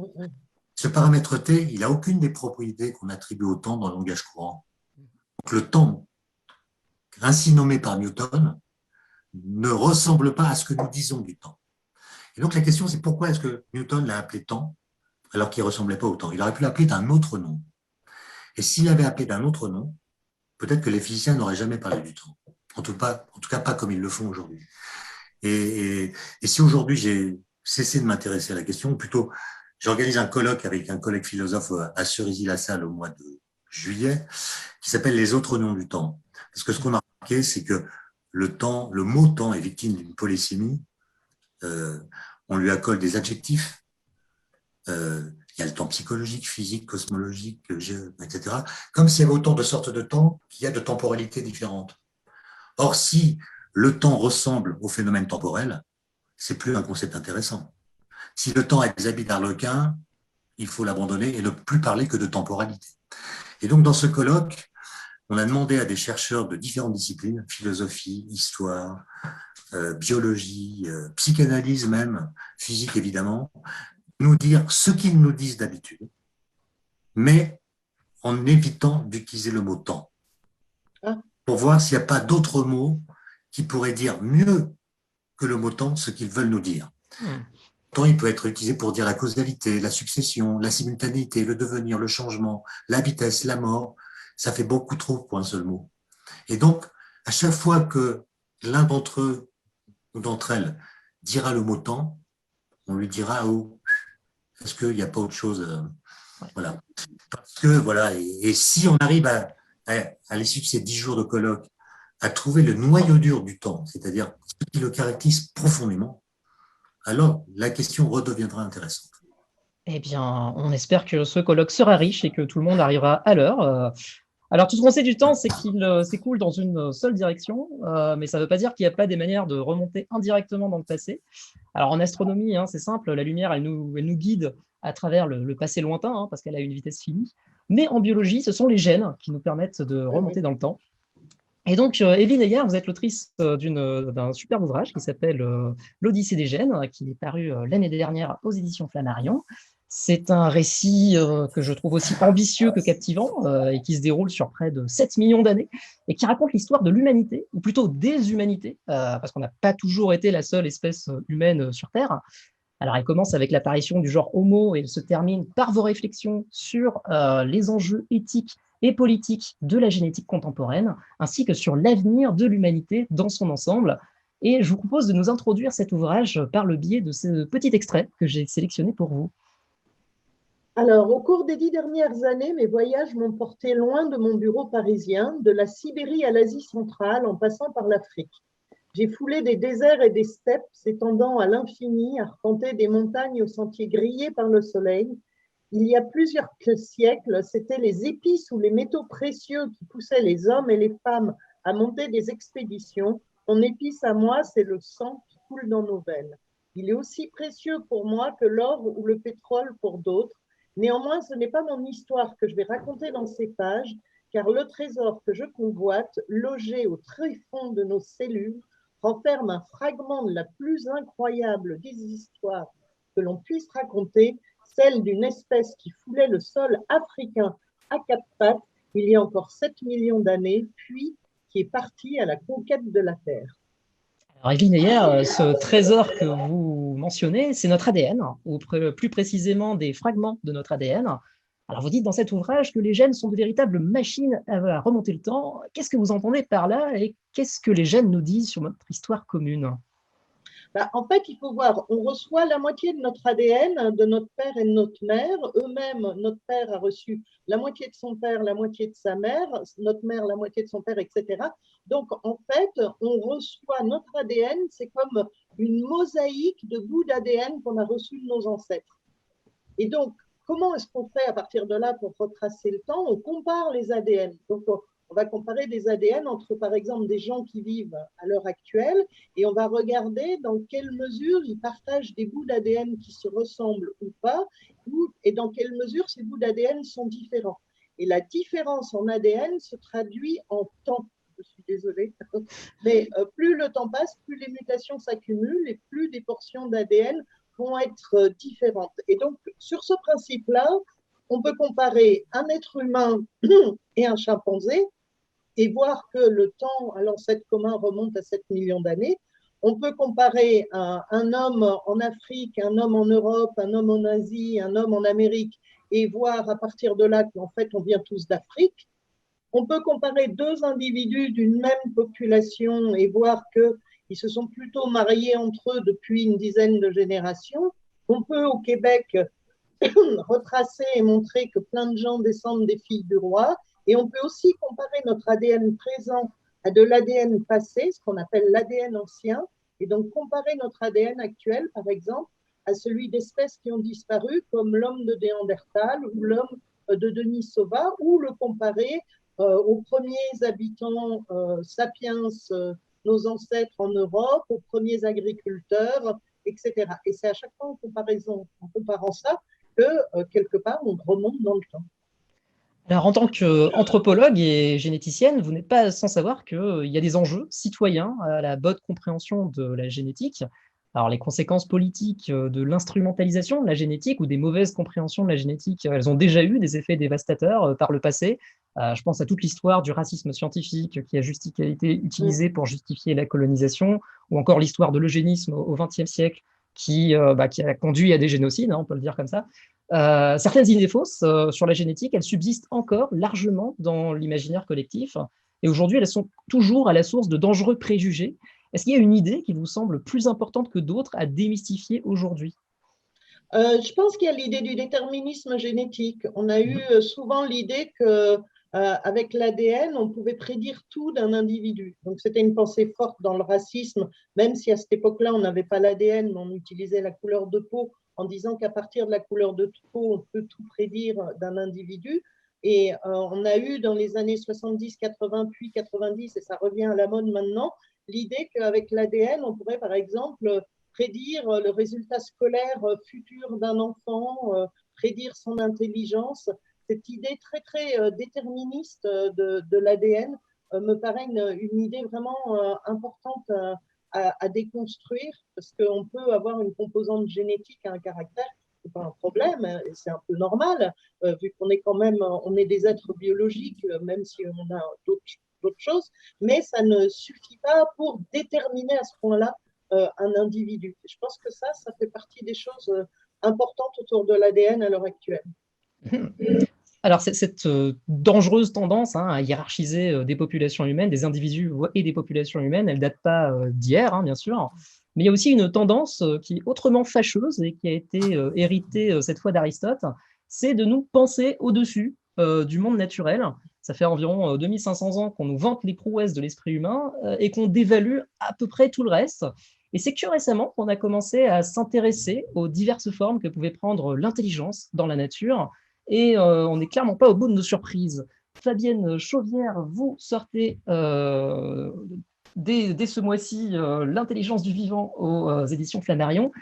Ce paramètre T, il n'a aucune des propriétés qu'on attribue au temps dans le langage courant. Donc le temps, ainsi nommé par Newton, ne ressemble pas à ce que nous disons du temps. Et donc la question, c'est pourquoi est-ce que Newton l'a appelé temps alors qu'il ne ressemblait pas au temps? Il aurait pu l'appeler d'un autre nom. Et s'il avait appelé d'un autre nom, peut-être que les physiciens n'auraient jamais parlé du temps. En tout cas, pas comme ils le font aujourd'hui. Et si aujourd'hui j'ai cessé de m'intéresser à la question, ou plutôt j'organise un colloque avec un collègue philosophe à Cerisy-la-Salle au mois de juillet, qui s'appelle Les autres noms du temps. Parce que ce qu'on a remarqué, c'est que le mot temps est victime d'une polysémie. On lui accorde des adjectifs. Il y a le temps psychologique, physique, cosmologique, etc. Comme s'il y avait autant de sortes de temps qu'il y a de temporalités différentes. Or, si le temps ressemble au phénomène temporel, c'est plus un concept intéressant. Si le temps a des habits d'arlequin, il faut l'abandonner et ne plus parler que de temporalité. Et donc, dans ce colloque, on a demandé à des chercheurs de différentes disciplines, philosophie, histoire, biologie, psychanalyse même, physique évidemment, nous dire ce qu'ils nous disent d'habitude, mais en évitant d'utiliser le mot temps, pour voir s'il n'y a pas d'autres mots qui pourraient dire mieux que le mot temps ce qu'ils veulent nous dire. Le temps, il peut être utilisé pour dire la causalité, la succession, la simultanéité, le devenir, le changement, la vitesse, la mort. Ça fait beaucoup trop pour un seul mot. Et donc, à chaque fois que l'un d'entre eux ou d'entre elles dira le mot temps, on lui dira oh, est-ce qu'il n'y a pas autre chose voilà. Parce que, voilà, et si on arrive à l'issue de ces 10 jours de colloque, à trouver le noyau dur du temps, c'est-à-dire ce qui le caractérise profondément, alors la question redeviendra intéressante. Eh bien, on espère que ce colloque sera riche et que tout le monde arrivera à l'heure. Alors, tout ce qu'on sait du temps, c'est qu'il s'écoule dans une seule direction, mais ça ne veut pas dire qu'il n'y a pas des manières de remonter indirectement dans le passé. Alors, en astronomie, hein, c'est simple, la lumière, elle nous guide à travers le passé lointain, hein, parce qu'elle a une vitesse finie. Mais en biologie, ce sont les gènes qui nous permettent de remonter dans le temps. Et donc, Evelyne Heyer, vous êtes l'autrice d'un superbe ouvrage qui s'appelle L'Odyssée des gènes, qui est paru l'année dernière aux éditions Flammarion. C'est un récit que je trouve aussi ambitieux que captivant et qui se déroule sur près de 7 millions d'années et qui raconte l'histoire de l'humanité, ou plutôt des humanités, parce qu'on n'a pas toujours été la seule espèce humaine sur Terre. Alors, elle commence avec l'apparition du genre Homo et elle se termine par vos réflexions sur les enjeux éthiques et politiques de la génétique contemporaine, ainsi que sur l'avenir de l'humanité dans son ensemble. Et je vous propose de nous introduire cet ouvrage par le biais de ce petit extrait que j'ai sélectionné pour vous. Alors, au cours des 10 dernières années, mes voyages m'ont porté loin de mon bureau parisien, de la Sibérie à l'Asie centrale, en passant par l'Afrique. J'ai foulé des déserts et des steppes s'étendant à l'infini, arpenté des montagnes aux sentiers grillés par le soleil. Il y a plusieurs siècles, c'étaient les épices ou les métaux précieux qui poussaient les hommes et les femmes à monter des expéditions. Mon épice à moi, c'est le sang qui coule dans nos veines. Il est aussi précieux pour moi que l'or ou le pétrole pour d'autres. Néanmoins, ce n'est pas mon histoire que je vais raconter dans ces pages, car le trésor que je convoite, logé au tréfonds de nos cellules, renferme un fragment de la plus incroyable des histoires que l'on puisse raconter, celle d'une espèce qui foulait le sol africain à quatre pattes il y a encore 7 millions d'années, puis qui est partie à la conquête de la Terre. Alors, Evelyne Heyer, ce trésor que vous mentionnez, c'est notre ADN, ou plus précisément des fragments de notre ADN. Alors, vous dites dans cet ouvrage que les gènes sont de véritables machines à remonter le temps. Qu'est-ce que vous entendez par là et qu'est-ce que les gènes nous disent sur notre histoire commune ? En fait, il faut voir, on reçoit la moitié de notre ADN de notre père et de notre mère. Eux-mêmes, notre père a reçu la moitié de son père, la moitié de sa mère, notre mère, la moitié de son père, etc. Donc, en fait, on reçoit notre ADN, c'est comme une mosaïque de bouts d'ADN qu'on a reçus de nos ancêtres. Et donc, comment est-ce qu'on fait à partir de là pour retracer le temps? On compare les ADN. Donc, on va comparer des ADN entre, par exemple, des gens qui vivent à l'heure actuelle et on va regarder dans quelle mesure ils partagent des bouts d'ADN qui se ressemblent ou pas, et dans quelle mesure ces bouts d'ADN sont différents. Et la différence en ADN se traduit en temps. Je suis désolée, mais plus le temps passe, plus les mutations s'accumulent et plus des portions d'ADN vont être différentes. Et donc, sur ce principe-là, on peut comparer un être humain et un chimpanzé et voir que le temps à l'ancêtre commun remonte à 7 millions d'années. On peut comparer un homme en Afrique, un homme en Europe, un homme en Asie, un homme en Amérique, et voir à partir de là qu'en fait, on vient tous d'Afrique. On peut comparer deux individus d'une même population et voir qu'ils se sont plutôt mariés entre eux depuis une dizaine de générations. On peut, au Québec, retracer et montrer que plein de gens descendent des filles du roi. Et on peut aussi comparer notre ADN présent à de l'ADN passé, ce qu'on appelle l'ADN ancien, et donc comparer notre ADN actuel, par exemple, à celui d'espèces qui ont disparu, comme l'homme de Néandertal ou l'homme de Denisova, ou le comparer aux premiers habitants sapiens, nos ancêtres en Europe, aux premiers agriculteurs, etc. Et c'est à chaque fois en comparant ça, que quelque part, on remonte dans le temps. Alors, en tant qu'anthropologue et généticienne, vous n'êtes pas sans savoir qu'il y a des enjeux citoyens à la bonne compréhension de la génétique. Alors, les conséquences politiques de l'instrumentalisation de la génétique ou des mauvaises compréhensions de la génétique, elles ont déjà eu des effets dévastateurs par le passé. Je pense à toute l'histoire du racisme scientifique qui a été utilisé pour justifier la colonisation, ou encore l'histoire de l'eugénisme au XXe siècle qui a conduit à des génocides, hein, on peut le dire comme ça. Certaines idées fausses sur la génétique, elles subsistent encore largement dans l'imaginaire collectif. et aujourd'hui, elles sont toujours à la source de dangereux préjugés. Est-ce qu'il y a une idée qui vous semble plus importante que d'autres à démystifier aujourd'hui? Je pense qu'il y a l'idée du déterminisme génétique. On a eu souvent l'idée que avec l'ADN, on pouvait prédire tout d'un individu. Donc, c'était une pensée forte dans le racisme, même si à cette époque-là, on n'avait pas l'ADN, mais on utilisait la couleur de peau en disant qu'à partir de la couleur de peau, on peut tout prédire d'un individu. Et on a eu dans les années 70, 80, puis 90, et ça revient à la mode maintenant, l'idée qu'avec l'ADN, on pourrait par exemple prédire le résultat scolaire futur d'un enfant, prédire son intelligence. Cette idée très, très déterministe de l'ADN me paraît une idée vraiment importante à déconstruire, parce qu'on peut avoir une composante génétique à un caractère, c'est pas un problème, hein, c'est un peu normal, vu qu'on est quand même, on est des êtres biologiques, même si on a d'autres choses, mais ça ne suffit pas pour déterminer à ce point-là un individu. Je pense que ça fait partie des choses importantes autour de l'ADN à l'heure actuelle. Alors, cette dangereuse tendance à hiérarchiser des populations humaines, des individus et des populations humaines, elle ne date pas d'hier, bien sûr, mais il y a aussi une tendance qui est autrement fâcheuse et qui a été héritée cette fois d'Aristote, c'est de nous penser au-dessus du monde naturel. Ça fait environ 2500 ans qu'on nous vante les prouesses de l'esprit humain et qu'on dévalue à peu près tout le reste. Et c'est que récemment qu'on a commencé à s'intéresser aux diverses formes que pouvait prendre l'intelligence dans la nature. Et on n'est clairement pas au bout de nos surprises. Fabienne Chauvière, vous sortez dès ce mois-ci L'intelligence du vivant aux éditions Flammarion.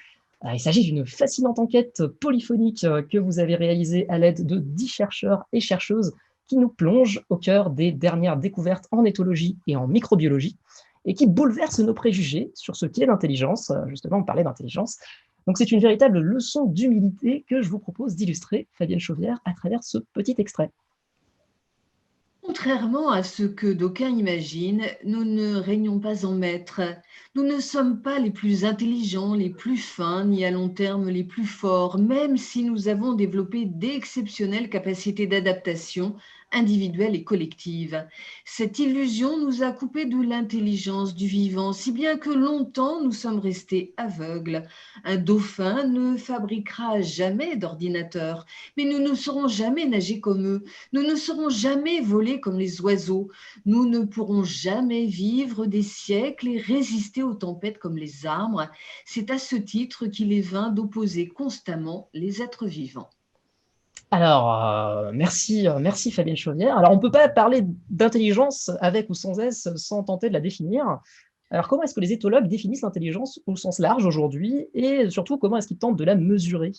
Il s'agit d'une fascinante enquête polyphonique que vous avez réalisée à l'aide de 10 chercheurs et chercheuses qui nous plongent au cœur des dernières découvertes en éthologie et en microbiologie et qui bouleversent nos préjugés sur ce qu'est l'intelligence. Justement, on parlait d'intelligence. Donc, c'est une véritable leçon d'humilité que je vous propose d'illustrer, Fabienne Chauvière, à travers ce petit extrait. Contrairement à ce que d'aucuns imaginent, nous ne régnons pas en maîtres. Nous ne sommes pas les plus intelligents, les plus fins, ni à long terme les plus forts, même si nous avons développé d'exceptionnelles capacités d'adaptation individuelle et collective. Cette illusion nous a coupés de l'intelligence du vivant, si bien que longtemps nous sommes restés aveugles. Un dauphin ne fabriquera jamais d'ordinateur, mais nous ne saurons jamais nager comme eux, nous ne saurons jamais voler comme les oiseaux, nous ne pourrons jamais vivre des siècles et résister aux tempêtes comme les arbres. C'est à ce titre qu'il est vain d'opposer constamment les êtres vivants. Alors, merci Fabienne Chauvière. Alors, on ne peut pas parler d'intelligence avec ou sans S sans tenter de la définir. Alors, comment est-ce que les éthologues définissent l'intelligence au sens large aujourd'hui et surtout, comment est-ce qu'ils tentent de la mesurer ?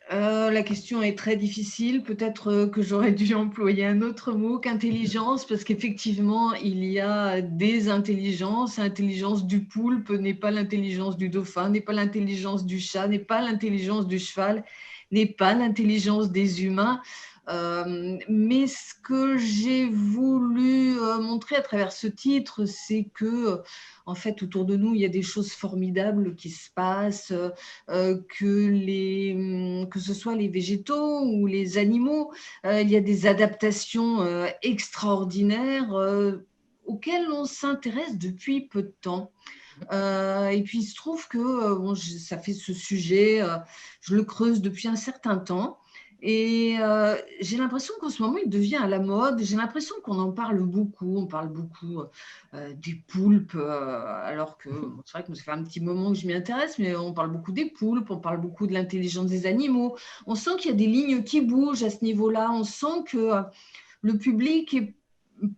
La question est très difficile. Peut-être que j'aurais dû employer un autre mot qu'intelligence, parce qu'effectivement, il y a des intelligences. L'intelligence du poulpe n'est pas l'intelligence du dauphin, n'est pas l'intelligence du chat, n'est pas l'intelligence du cheval, n'est pas l'intelligence des humains. Mais ce que j'ai voulu montrer à travers ce titre, c'est que, en fait, autour de nous, il y a des choses formidables qui se passent, que ce soit les végétaux ou les animaux, il y a des adaptations extraordinaires auxquelles on s'intéresse depuis peu de temps. Et puis, il se trouve que ça fait ce sujet, je le creuse depuis un certain temps. Et j'ai l'impression qu'en ce moment, il devient à la mode. J'ai l'impression qu'on en parle beaucoup. On parle beaucoup des poulpes, alors que c'est vrai que ça fait un petit moment que je m'y intéresse, mais on parle beaucoup des poulpes, on parle beaucoup de l'intelligence des animaux. On sent qu'il y a des lignes qui bougent à ce niveau-là. On sent que le public est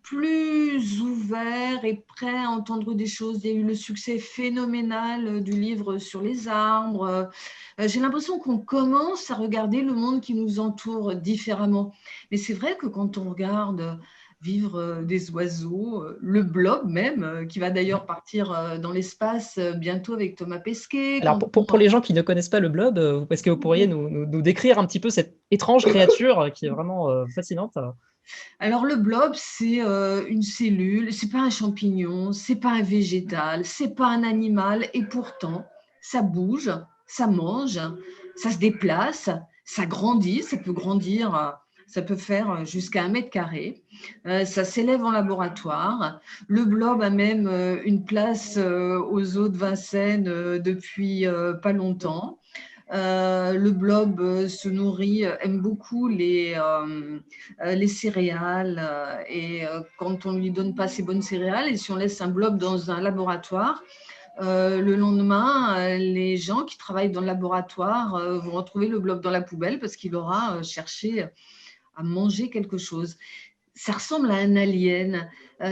plus ouvert et prêt à entendre des choses. Il y a eu le succès phénoménal du livre sur les arbres. J'ai l'impression qu'on commence à regarder le monde qui nous entoure différemment. Mais c'est vrai que quand on regarde vivre des oiseaux, le blob même, qui va d'ailleurs partir dans l'espace bientôt avec Thomas Pesquet. Alors, pour les gens qui ne connaissent pas le blob, est-ce que vous pourriez nous décrire un petit peu cette étrange créature qui est vraiment fascinante ? Alors le blob, c'est une cellule, c'est pas un champignon, c'est pas un végétal, c'est pas un animal, et pourtant ça bouge, ça mange, ça se déplace, ça grandit, ça peut grandir Ça peut faire jusqu'à 1 m². Ça s'élève en laboratoire. Le blob a même une place aux eaux de Vincennes depuis pas longtemps. Le blob se nourrit, aime beaucoup les céréales et quand on ne lui donne pas ces bonnes céréales et si on laisse un blob dans un laboratoire, le lendemain, les gens qui travaillent dans le laboratoire vont retrouver le blob dans la poubelle parce qu'il aura cherché à manger quelque chose. Ça ressemble à un alien,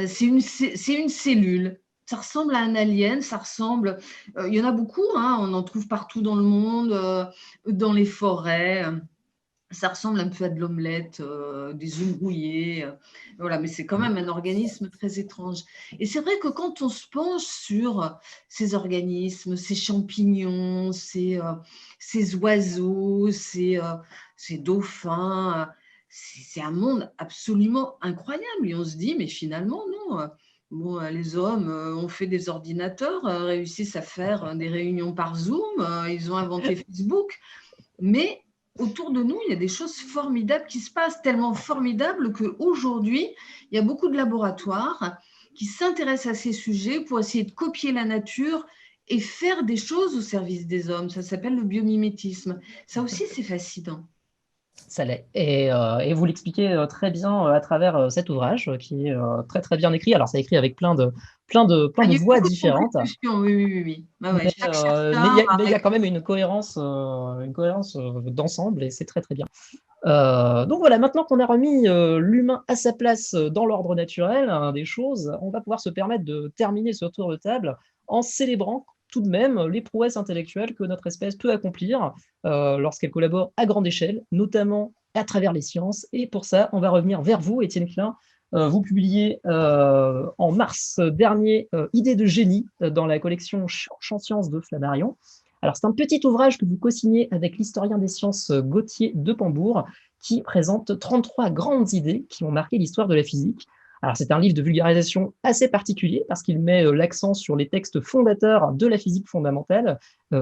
c'est une cellule. Ça ressemble à un alien, ça ressemble. Il y en a beaucoup, hein, on en trouve partout dans le monde, dans les forêts. Ça ressemble un peu à de l'omelette, des œufs brouillés. Voilà, mais c'est quand même un organisme très étrange. Et c'est vrai que quand on se penche sur ces organismes, ces champignons, ces oiseaux, ces dauphins, c'est un monde absolument incroyable. Et on se dit, mais finalement, non. Bon, les hommes ont fait des ordinateurs, réussissent à faire des réunions par Zoom, ils ont inventé Facebook, mais autour de nous, il y a des choses formidables qui se passent, tellement formidables qu'aujourd'hui, il y a beaucoup de laboratoires qui s'intéressent à ces sujets pour essayer de copier la nature et faire des choses au service des hommes. Ça s'appelle le biomimétisme. Ça aussi, c'est fascinant. Ça l'est. Et vous l'expliquez très bien à travers cet ouvrage qui est très très bien écrit. Alors, c'est écrit avec plein de Il y a eu voix beaucoup de différentes. contributions, oui. Ah ouais, Mais chaque il y a chercheur quand même une cohérence d'ensemble et c'est très très bien. Donc voilà, maintenant qu'on a remis l'humain à sa place dans l'ordre naturel des choses, on va pouvoir se permettre de terminer ce tour de table en célébrant tout de même les prouesses intellectuelles que notre espèce peut accomplir lorsqu'elle collabore à grande échelle, notamment à travers les sciences. Et pour ça, on va revenir vers vous, Étienne Klein. Vous publiez en mars dernier Idées de génie dans la collection Champs Sciences de Flammarion. Alors, c'est un petit ouvrage que vous co-signez avec l'historien des sciences Gauthier de Pambourg, qui présente 33 grandes idées qui ont marqué l'histoire de la physique. Alors, c'est un livre de vulgarisation assez particulier parce qu'il met l'accent sur les textes fondateurs de la physique fondamentale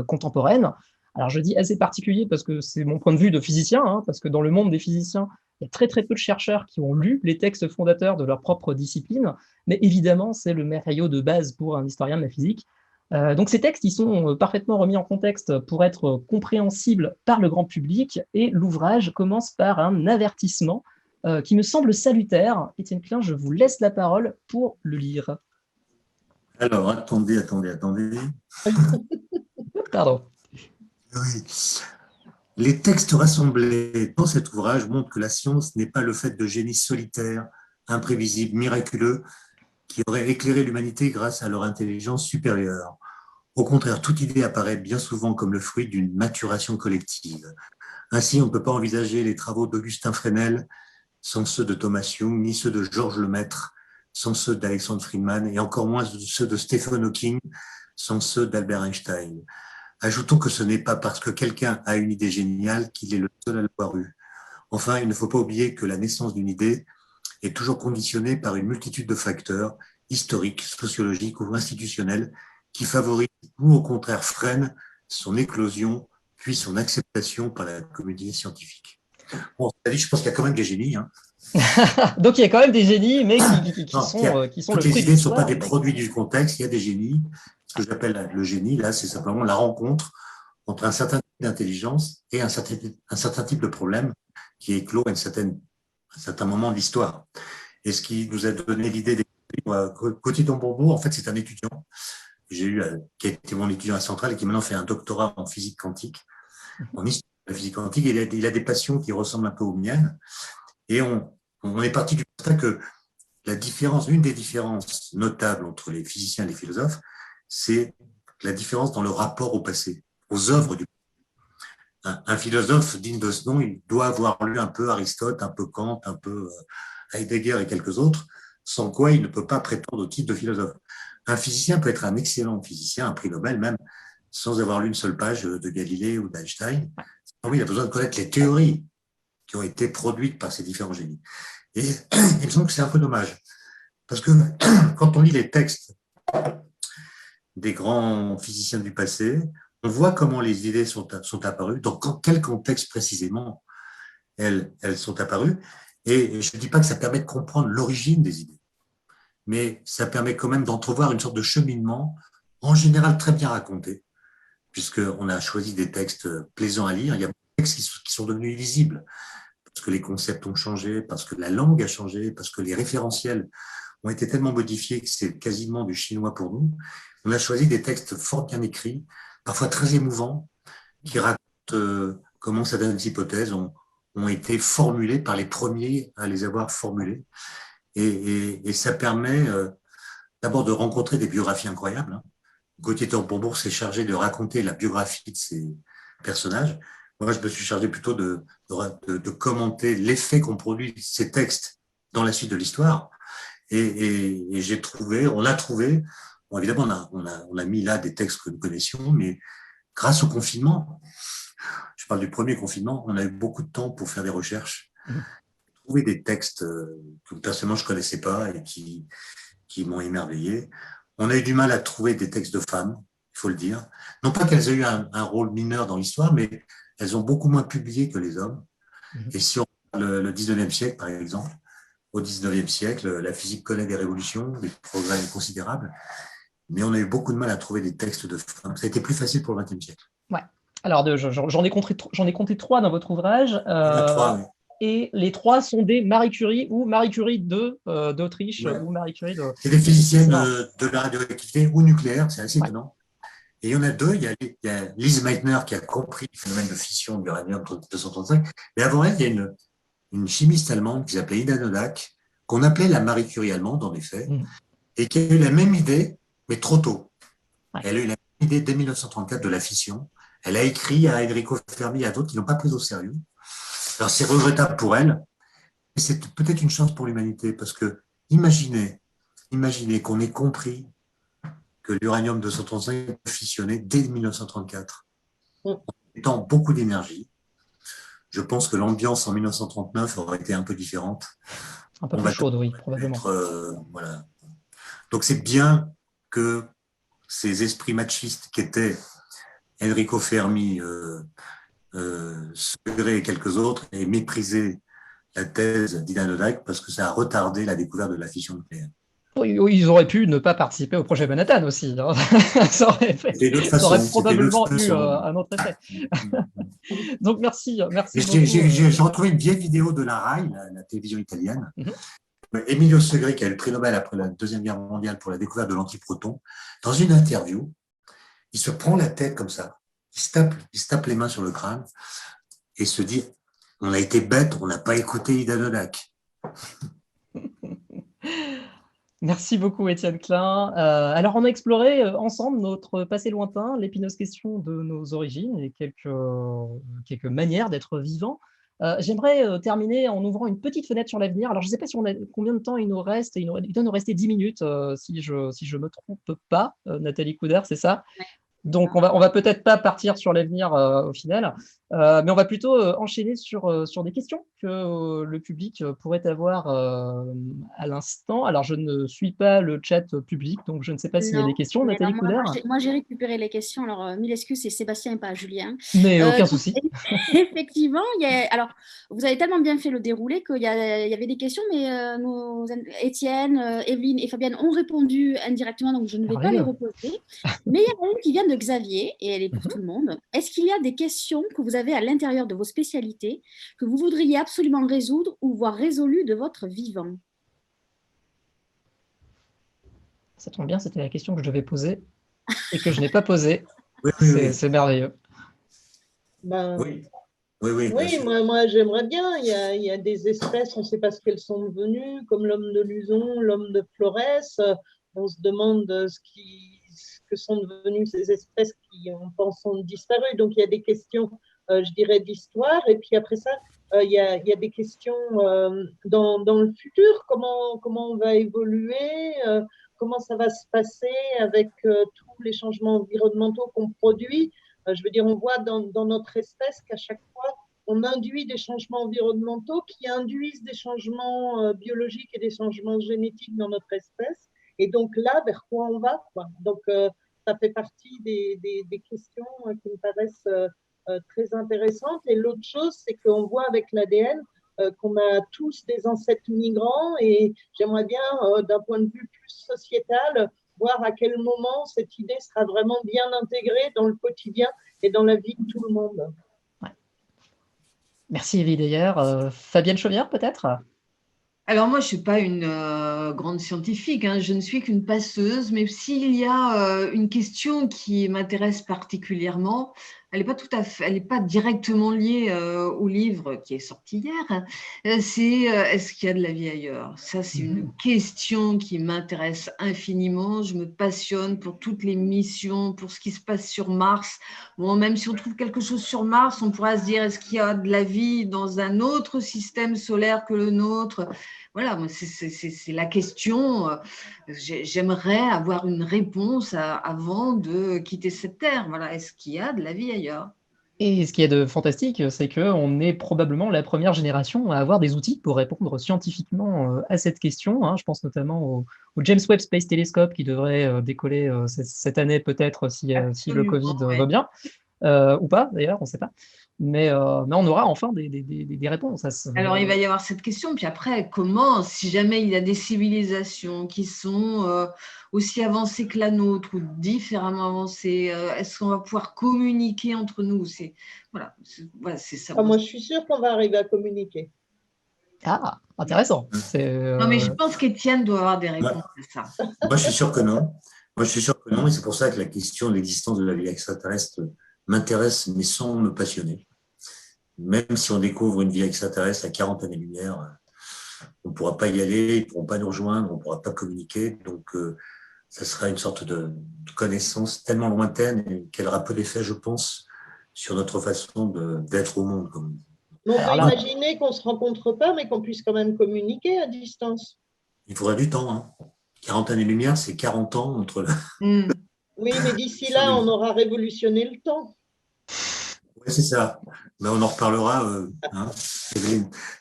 contemporaine. Alors, je dis assez particulier parce que c'est mon point de vue de physicien, hein, parce que dans le monde des physiciens, il y a très très peu de chercheurs qui ont lu les textes fondateurs de leur propre discipline, mais évidemment, c'est le matériau de base pour un historien de la physique. Donc ces textes, ils sont parfaitement remis en contexte pour être compréhensibles par le grand public et l'ouvrage commence par un avertissement qui me semble salutaire. Étienne Klein, je vous laisse la parole pour le lire. Alors, attendez. Pardon. Oui. Les textes rassemblés dans cet ouvrage montrent que la science n'est pas le fait de génies solitaires, imprévisibles, miraculeux, qui auraient éclairé l'humanité grâce à leur intelligence supérieure. Au contraire, toute idée apparaît bien souvent comme le fruit d'une maturation collective. Ainsi, on ne peut pas envisager les travaux d'Augustin Fresnel sans ceux de Thomas Young, ni ceux de Georges Lemaître, sans ceux d'Alexandre Friedman, et encore moins ceux de Stephen Hawking, sans ceux d'Albert Einstein. Ajoutons que ce n'est pas parce que quelqu'un a une idée géniale qu'il est le seul à l'avoir eue. Enfin, il ne faut pas oublier que la naissance d'une idée est toujours conditionnée par une multitude de facteurs historiques, sociologiques ou institutionnels qui favorisent ou au contraire freinent son éclosion puis son acceptation par la communauté scientifique. Bon, je pense qu'il y a quand même des génies. Hein. Donc il y a quand même des génies, mais qui sont le fruit de toutes les idées ne sont pas des produits du contexte, il y a des génies. Ce que j'appelle le génie, là, c'est simplement la rencontre entre un certain type d'intelligence et un certain type de problème qui est clos à un certain moment de l'histoire. Et ce qui nous a donné l'idée des Gauthier de Pambourg, en fait, c'est un étudiant que j'ai eu, qui a été mon étudiant à Centrale et qui maintenant fait un doctorat en physique quantique, en histoire de la physique quantique. Et il a des passions qui ressemblent un peu aux miennes. Et on est parti du constat que une des différences notables entre les physiciens et les philosophes, c'est la différence dans le rapport au passé, aux œuvres du passé. Un philosophe digne de ce nom, il doit avoir lu un peu Aristote, un peu Kant, un peu Heidegger et quelques autres, sans quoi il ne peut pas prétendre au titre de philosophe. Un physicien peut être un excellent physicien, un prix Nobel même, sans avoir lu une seule page de Galilée ou d'Einstein. Oui, il a besoin de connaître les théories qui ont été produites par ces différents génies. Et il me semble que c'est un peu dommage, parce que quand on lit les textes des grands physiciens du passé, on voit comment les idées sont apparues, dans quel contexte précisément. elles sont apparues. Et je ne dis pas que ça permet de comprendre l'origine des idées, mais ça permet quand même d'entrevoir une sorte de cheminement, en général très bien raconté, puisqu'on a choisi des textes plaisants à lire. Il y a des textes qui sont devenus illisibles, parce que les concepts ont changé, parce que la langue a changé, parce que les référentiels ont été tellement modifiés que c'est quasiment du chinois pour nous. On a choisi des textes fort bien écrits, parfois très émouvants, qui racontent comment certaines hypothèses ont été formulées par les premiers à les avoir formulées. Et ça permet d'abord de rencontrer des biographies incroyables. Hein. Gauthier Topor s'est chargé de raconter la biographie de ces personnages. Moi, je me suis chargé plutôt de commenter l'effet qu'ont produit ces textes dans la suite de l'histoire. Et j'ai trouvé, on a trouvé, bon, évidemment, on a mis là des textes que nous connaissions, mais grâce au confinement, je parle du premier confinement, on a eu beaucoup de temps pour faire des recherches, trouver des textes que personnellement je ne connaissais pas et qui m'ont émerveillé. On a eu du mal à trouver des textes de femmes, il faut le dire. Non pas qu'elles aient eu un rôle mineur dans l'histoire, mais elles ont beaucoup moins publié que les hommes. Et si on regarde le 19e siècle, par exemple, au 19e siècle, la physique connaît des révolutions, des progrès considérables, mais on a eu beaucoup de mal à trouver des textes de femmes. Ça a été plus facile pour le 20e siècle. Ouais. Alors, j'en ai compté 3 dans votre ouvrage. Il y en a 3, oui. Et les 3 sont des Marie Curie ou Marie Curie d'Autriche, ouais. Ou Marie Curie de... C'est des physiciennes de la radioactivité ou nucléaire, c'est assez étonnant. Et il y en a 2, il y a Lise Meitner qui a compris le phénomène de fission de l'uranium-235, mais avant elle, il y a une chimiste allemande qui s'appelait Ida Noddack, qu'on appelait la Marie Curie allemande, en effet, et qui a eu la même idée, mais trop tôt. Ouais. Elle a eu la même idée dès 1934 de la fission. Elle a écrit à Enrico Fermi et à d'autres qui n'ont pas pris au sérieux. Alors, c'est regrettable pour elle, mais c'est peut-être une chance pour l'humanité, parce que imaginez qu'on ait compris que l'uranium-235 peut fissionner dès 1934, en mettant beaucoup d'énergie. Je pense que l'ambiance en 1939 aurait été un peu différente. Un peu plus chaude, oui, probablement. Voilà. Donc, c'est bien que ces esprits machistes qui étaient Enrico Fermi, Segre et quelques autres aient méprisé la thèse d'Ida Noddack parce que ça a retardé la découverte de la fission nucléaire. Oui, ils auraient pu ne pas participer au projet Manhattan aussi. Hein. ça aurait probablement eu un autre effet. Donc, merci. J'ai retrouvé une vieille vidéo de la RAI, la télévision italienne. Emilio Segre, qui a eu le prix Nobel après la Deuxième Guerre mondiale pour la découverte de l'antiproton, dans une interview, il se prend la tête comme ça, il se tape les mains sur le crâne et se dit « On a été bête, on n'a pas écouté Ida Noddack ». Merci beaucoup, Étienne Klein. Alors, on a exploré ensemble notre passé lointain, l'épineuse question de nos origines et quelques manières d'être vivant. J'aimerais terminer en ouvrant une petite fenêtre sur l'avenir. Alors, je ne sais pas combien de temps il nous reste. Il doit nous rester 10 minutes, si je ne me trompe pas, Nathalie Couder, c'est ça? Ouais. Donc, on va peut-être pas partir sur l'avenir au final, mais on va plutôt enchaîner sur des questions que le public pourrait avoir à l'instant. Alors, je ne suis pas le chat public, donc je ne sais pas s'il y a des questions, Nathalie Couder. Moi, j'ai récupéré les questions. Alors, mille excuses, c'est Sébastien et pas Julien. Mais aucun souci. Effectivement, alors, vous avez tellement bien fait le déroulé qu'il y avait des questions, mais Étienne, Evelyne et Fabienne ont répondu indirectement, donc je ne vais pas les reposer. Mais il y en a une qui vient de Xavier, et elle est pour tout le monde. Est-ce qu'il y a des questions que vous avez à l'intérieur de vos spécialités que vous voudriez absolument résoudre ou voir résolues de votre vivant? Ça tombe bien, c'était la question que je devais poser et que je n'ai pas posée. Oui. C'est merveilleux. Oui, moi j'aimerais bien. Il y a des espèces, on ne sait pas ce qu'elles sont devenues, comme l'homme de Luzon, l'homme de Flores. On se demande que sont devenues ces espèces qui, on pense, ont disparu. Donc, il y a des questions, je dirais, d'histoire. Et puis après ça, il y a des questions dans le futur. Comment on va évoluer, comment ça va se passer avec tous les changements environnementaux qu'on produit. Je veux dire, on voit dans notre espèce qu'à chaque fois, on induit des changements environnementaux qui induisent des changements biologiques et des changements génétiques dans notre espèce. Et donc là, vers quoi on va, quoi. Donc, ça fait partie des questions qui me paraissent très intéressantes. Et l'autre chose, c'est qu'on voit avec l'ADN qu'on a tous des ancêtres migrants et j'aimerais bien, d'un point de vue plus sociétal, voir à quel moment cette idée sera vraiment bien intégrée dans le quotidien et dans la vie de tout le monde. Ouais. Merci Evie d'ailleurs. Fabienne Chauvière peut-être? Alors moi, je ne suis pas une grande scientifique, hein, je ne suis qu'une passeuse, mais s'il y a une question qui m'intéresse particulièrement, elle n'est pas elle n'est pas directement liée au livre qui est sorti hier, c'est est-ce qu'il y a de la vie ailleurs? Ça, c'est une question qui m'intéresse infiniment. Je me passionne pour toutes les missions, pour ce qui se passe sur Mars. Bon, même si on trouve quelque chose sur Mars, on pourra se dire, est-ce qu'il y a de la vie dans un autre système solaire que le nôtre? Voilà, c'est la question. J'aimerais avoir une réponse avant de quitter cette terre. Voilà, est-ce qu'il y a de la vie ailleurs? Et ce qui est de fantastique, c'est qu'on est probablement la première génération à avoir des outils pour répondre scientifiquement à cette question, hein. Je pense notamment au James Webb Space Telescope qui devrait décoller cette année peut-être si le Covid va bien, ou pas d'ailleurs, on ne sait pas. Mais on aura enfin des réponses. Alors, il va y avoir cette question. Puis après, comment, si jamais il y a des civilisations qui sont aussi avancées que la nôtre ou différemment avancées, est-ce qu'on va pouvoir communiquer entre nous? Voilà, c'est ça. Moi, je suis sûre qu'on va arriver à communiquer. Ah, intéressant. Non, mais je pense qu'Étienne doit avoir des réponses à ça. Moi, je suis sûr que non. Moi, je suis sûr que non. Et c'est pour ça que la question de l'existence de la vie extraterrestre m'intéresse, mais sans me passionner. Même si on découvre une vie extraterrestre à 40 années-lumière, on ne pourra pas y aller, ils ne pourront pas nous rejoindre, on ne pourra pas communiquer. Donc, ça sera une sorte de connaissance tellement lointaine qu'elle aura peu d'effet, je pense, sur notre façon d'être au monde. On peut imaginer qu'on ne se rencontre pas, mais qu'on puisse quand même communiquer à distance. Il faudra du temps. Hein. 40 années-lumière, c'est 40 ans entre Oui, mais d'ici là, on aura révolutionné le temps. Oui, c'est ça. Mais on en reparlera. Hein.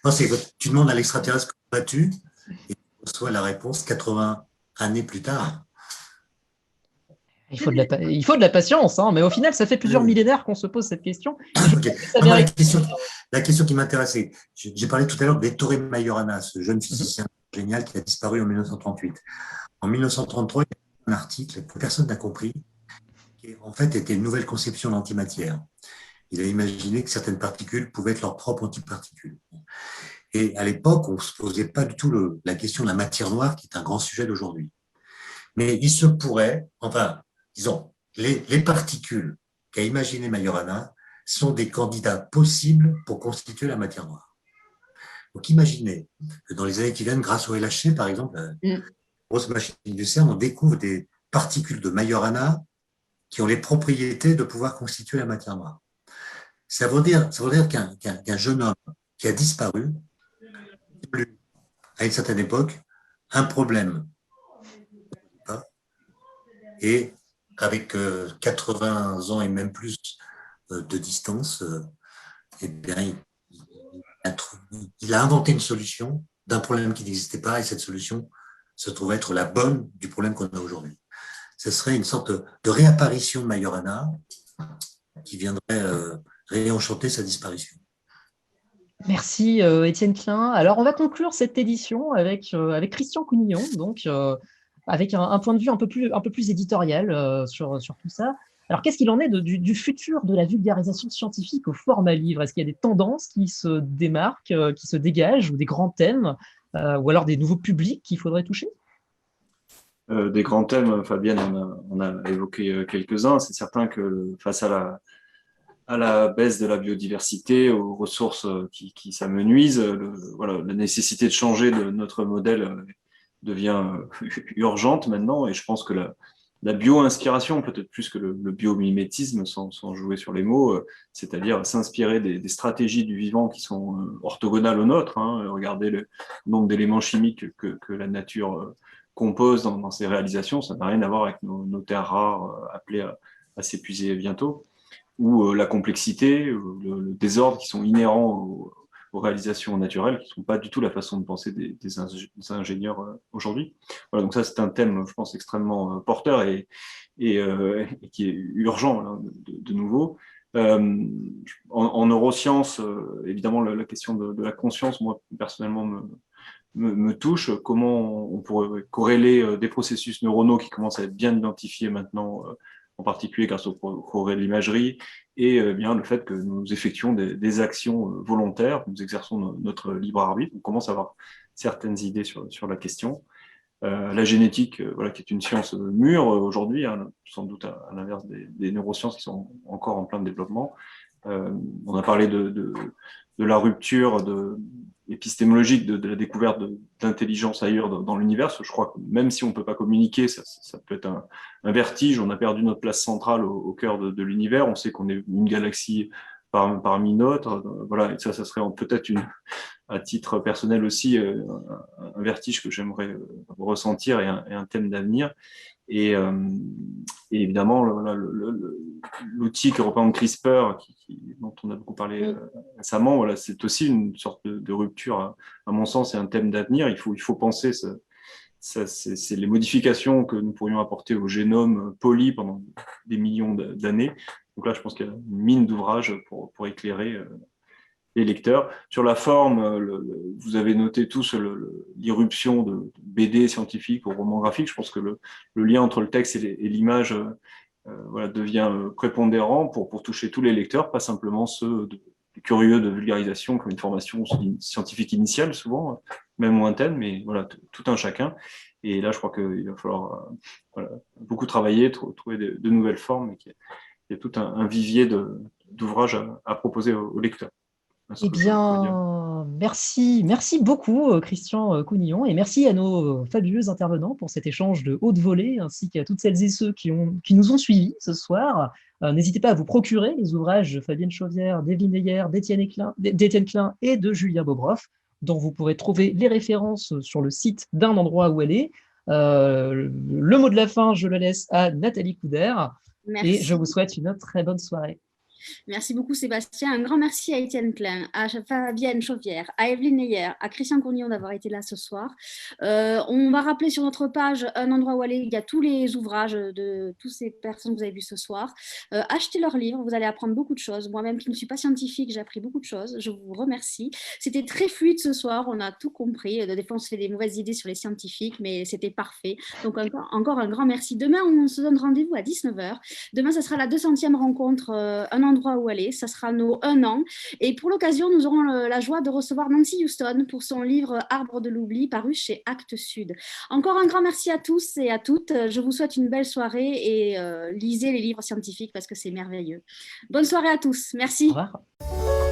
Non, tu demandes à l'extraterrestre comment vas-tu et tu reçois la réponse 80 années plus tard. Il faut de la patience, hein, mais au final, ça fait plusieurs millénaires qu'on se pose cette question. Okay. La question qui m'intéressait, j'ai parlé tout à l'heure d'Ettore Majorana, ce jeune physicien génial qui a disparu en 1938. En 1933, il y a un article que personne n'a compris, qui en fait était une nouvelle conception d'antimatière. Il a imaginé que certaines particules pouvaient être leurs propres antiparticules. Et à l'époque, on ne se posait pas du tout la question de la matière noire, qui est un grand sujet d'aujourd'hui. Mais il se pourrait, enfin, disons, les particules qu'a imaginé Majorana sont des candidats possibles pour constituer la matière noire. Donc imaginez que dans les années qui viennent, grâce au LHC, par exemple, la grosse machine du CERN, on découvre des particules de Majorana qui ont les propriétés de pouvoir constituer la matière noire. Ça veut dire qu'un jeune homme qui a disparu, à une certaine époque, un problème. Et avec 80 ans et même plus de distance, eh bien, il a inventé une solution d'un problème qui n'existait pas et cette solution se trouve être la bonne du problème qu'on a aujourd'hui. Ce serait une sorte de réapparition de Majorana qui viendrait réenchanter sa disparition. Merci Étienne Klein. Alors on va conclure cette édition avec Christian Counillon, donc avec un point de vue un peu plus éditorial sur tout ça. Alors qu'est-ce qu'il en est du futur de la vulgarisation scientifique au format livre? Est-ce qu'il y a des tendances qui se démarquent, qui se dégagent, ou des grands thèmes, ou alors des nouveaux publics qu'il faudrait toucher? Des grands thèmes, Fabienne on a évoqué quelques-uns. C'est certain que face à la baisse de la biodiversité, aux ressources qui s'amenuisent, la nécessité de changer de notre modèle devient urgente maintenant. Et je pense que la bio-inspiration, peut-être plus que le biomimétisme, sans jouer sur les mots, c'est-à-dire s'inspirer des stratégies du vivant qui sont orthogonales aux nôtres. Hein. Regardez le nombre d'éléments chimiques que la nature compose dans ses réalisations, ça n'a rien à voir avec nos terres rares appelées à s'épuiser bientôt, ou la complexité, le désordre qui sont inhérents aux réalisations naturelles, qui ne sont pas du tout la façon de penser des ingénieurs aujourd'hui. Voilà, donc ça, c'est un thème, je pense, extrêmement porteur et qui est urgent là, de nouveau. En neurosciences, évidemment, la question de la conscience, moi, personnellement, me touche. Comment on pourrait corréler des processus neuronaux qui commencent à être bien identifiés maintenant, en particulier grâce au progrès de l'imagerie, et bien le fait que nous effectuons des actions volontaires, nous exerçons notre libre arbitre. On commence à avoir certaines idées sur la question. La génétique, voilà, qui est une science mûre aujourd'hui, hein, sans doute à l'inverse des neurosciences qui sont encore en plein développement. On a parlé de la rupture épistémologique de la découverte d'intelligence ailleurs dans l'univers. Je crois que même si on ne peut pas communiquer, ça peut être un vertige. On a perdu notre place centrale au cœur de l'univers. On sait qu'on est une galaxie parmi d'autres. Voilà, et ça serait peut-être à titre personnel aussi, un vertige que j'aimerais ressentir et un thème d'avenir. Et évidemment, l'outil que représente CRISPR, dont on a beaucoup parlé récemment, voilà, c'est aussi une sorte de rupture, à mon sens, et un thème d'avenir. Il faut penser c'est les modifications que nous pourrions apporter au génome poli pendant des millions d'années. Donc là, je pense qu'il y a une mine d'ouvrages pour éclairer les lecteurs. Sur la forme, vous avez noté tous l'irruption de BD scientifiques au roman graphique. Je pense que le lien entre le texte et l'image voilà, devient prépondérant pour toucher tous les lecteurs, pas simplement ceux curieux de vulgarisation qui ont une formation scientifique initiale, souvent, même lointaine, mais voilà, tout un chacun. Et là, je crois qu'il va falloir voilà, beaucoup travailler, trouver de nouvelles formes, et qu'il y a tout un vivier d'ouvrages à proposer aux lecteurs. Eh bien, merci beaucoup, Christian Counillon, et merci à nos fabuleux intervenants pour cet échange de haute volée, ainsi qu'à toutes celles et ceux qui nous ont suivis ce soir. N'hésitez pas à vous procurer les ouvrages de Fabienne Chauvière, d'Evelyne Heyer, d'Étienne Klein et de Julien Bobroff, dont vous pourrez trouver les références sur le site d'un endroit où aller. Le mot de la fin, je le laisse à Nathalie Couder, Merci. et je vous souhaite une très bonne soirée. Merci beaucoup Sébastien. Un grand merci à Étienne Klein, à Fabienne Chauvière, à Evelyne Heyer, à Christian Counillon d'avoir été là ce soir. On va rappeler sur notre page Un endroit où aller, il y a tous les ouvrages de toutes ces personnes que vous avez vues ce soir. Achetez leurs livres, vous allez apprendre beaucoup de choses. Moi-même qui ne suis pas scientifique, j'ai appris beaucoup de choses. Je vous remercie. C'était très fluide ce soir, on a tout compris. Des fois on se fait des mauvaises idées sur les scientifiques, mais c'était parfait. Donc encore un grand merci. Demain on se donne rendez-vous à 19h. Demain ça sera la 200e rencontre Un endroit où aller, ça sera nos 1 an. Et pour l'occasion, nous aurons la joie de recevoir Nancy Houston pour son livre Arbre de l'oubli, paru chez Actes Sud. Encore un grand merci à tous et à toutes. Je vous souhaite une belle soirée et lisez les livres scientifiques parce que c'est merveilleux. Bonne soirée à tous. Merci. Au revoir.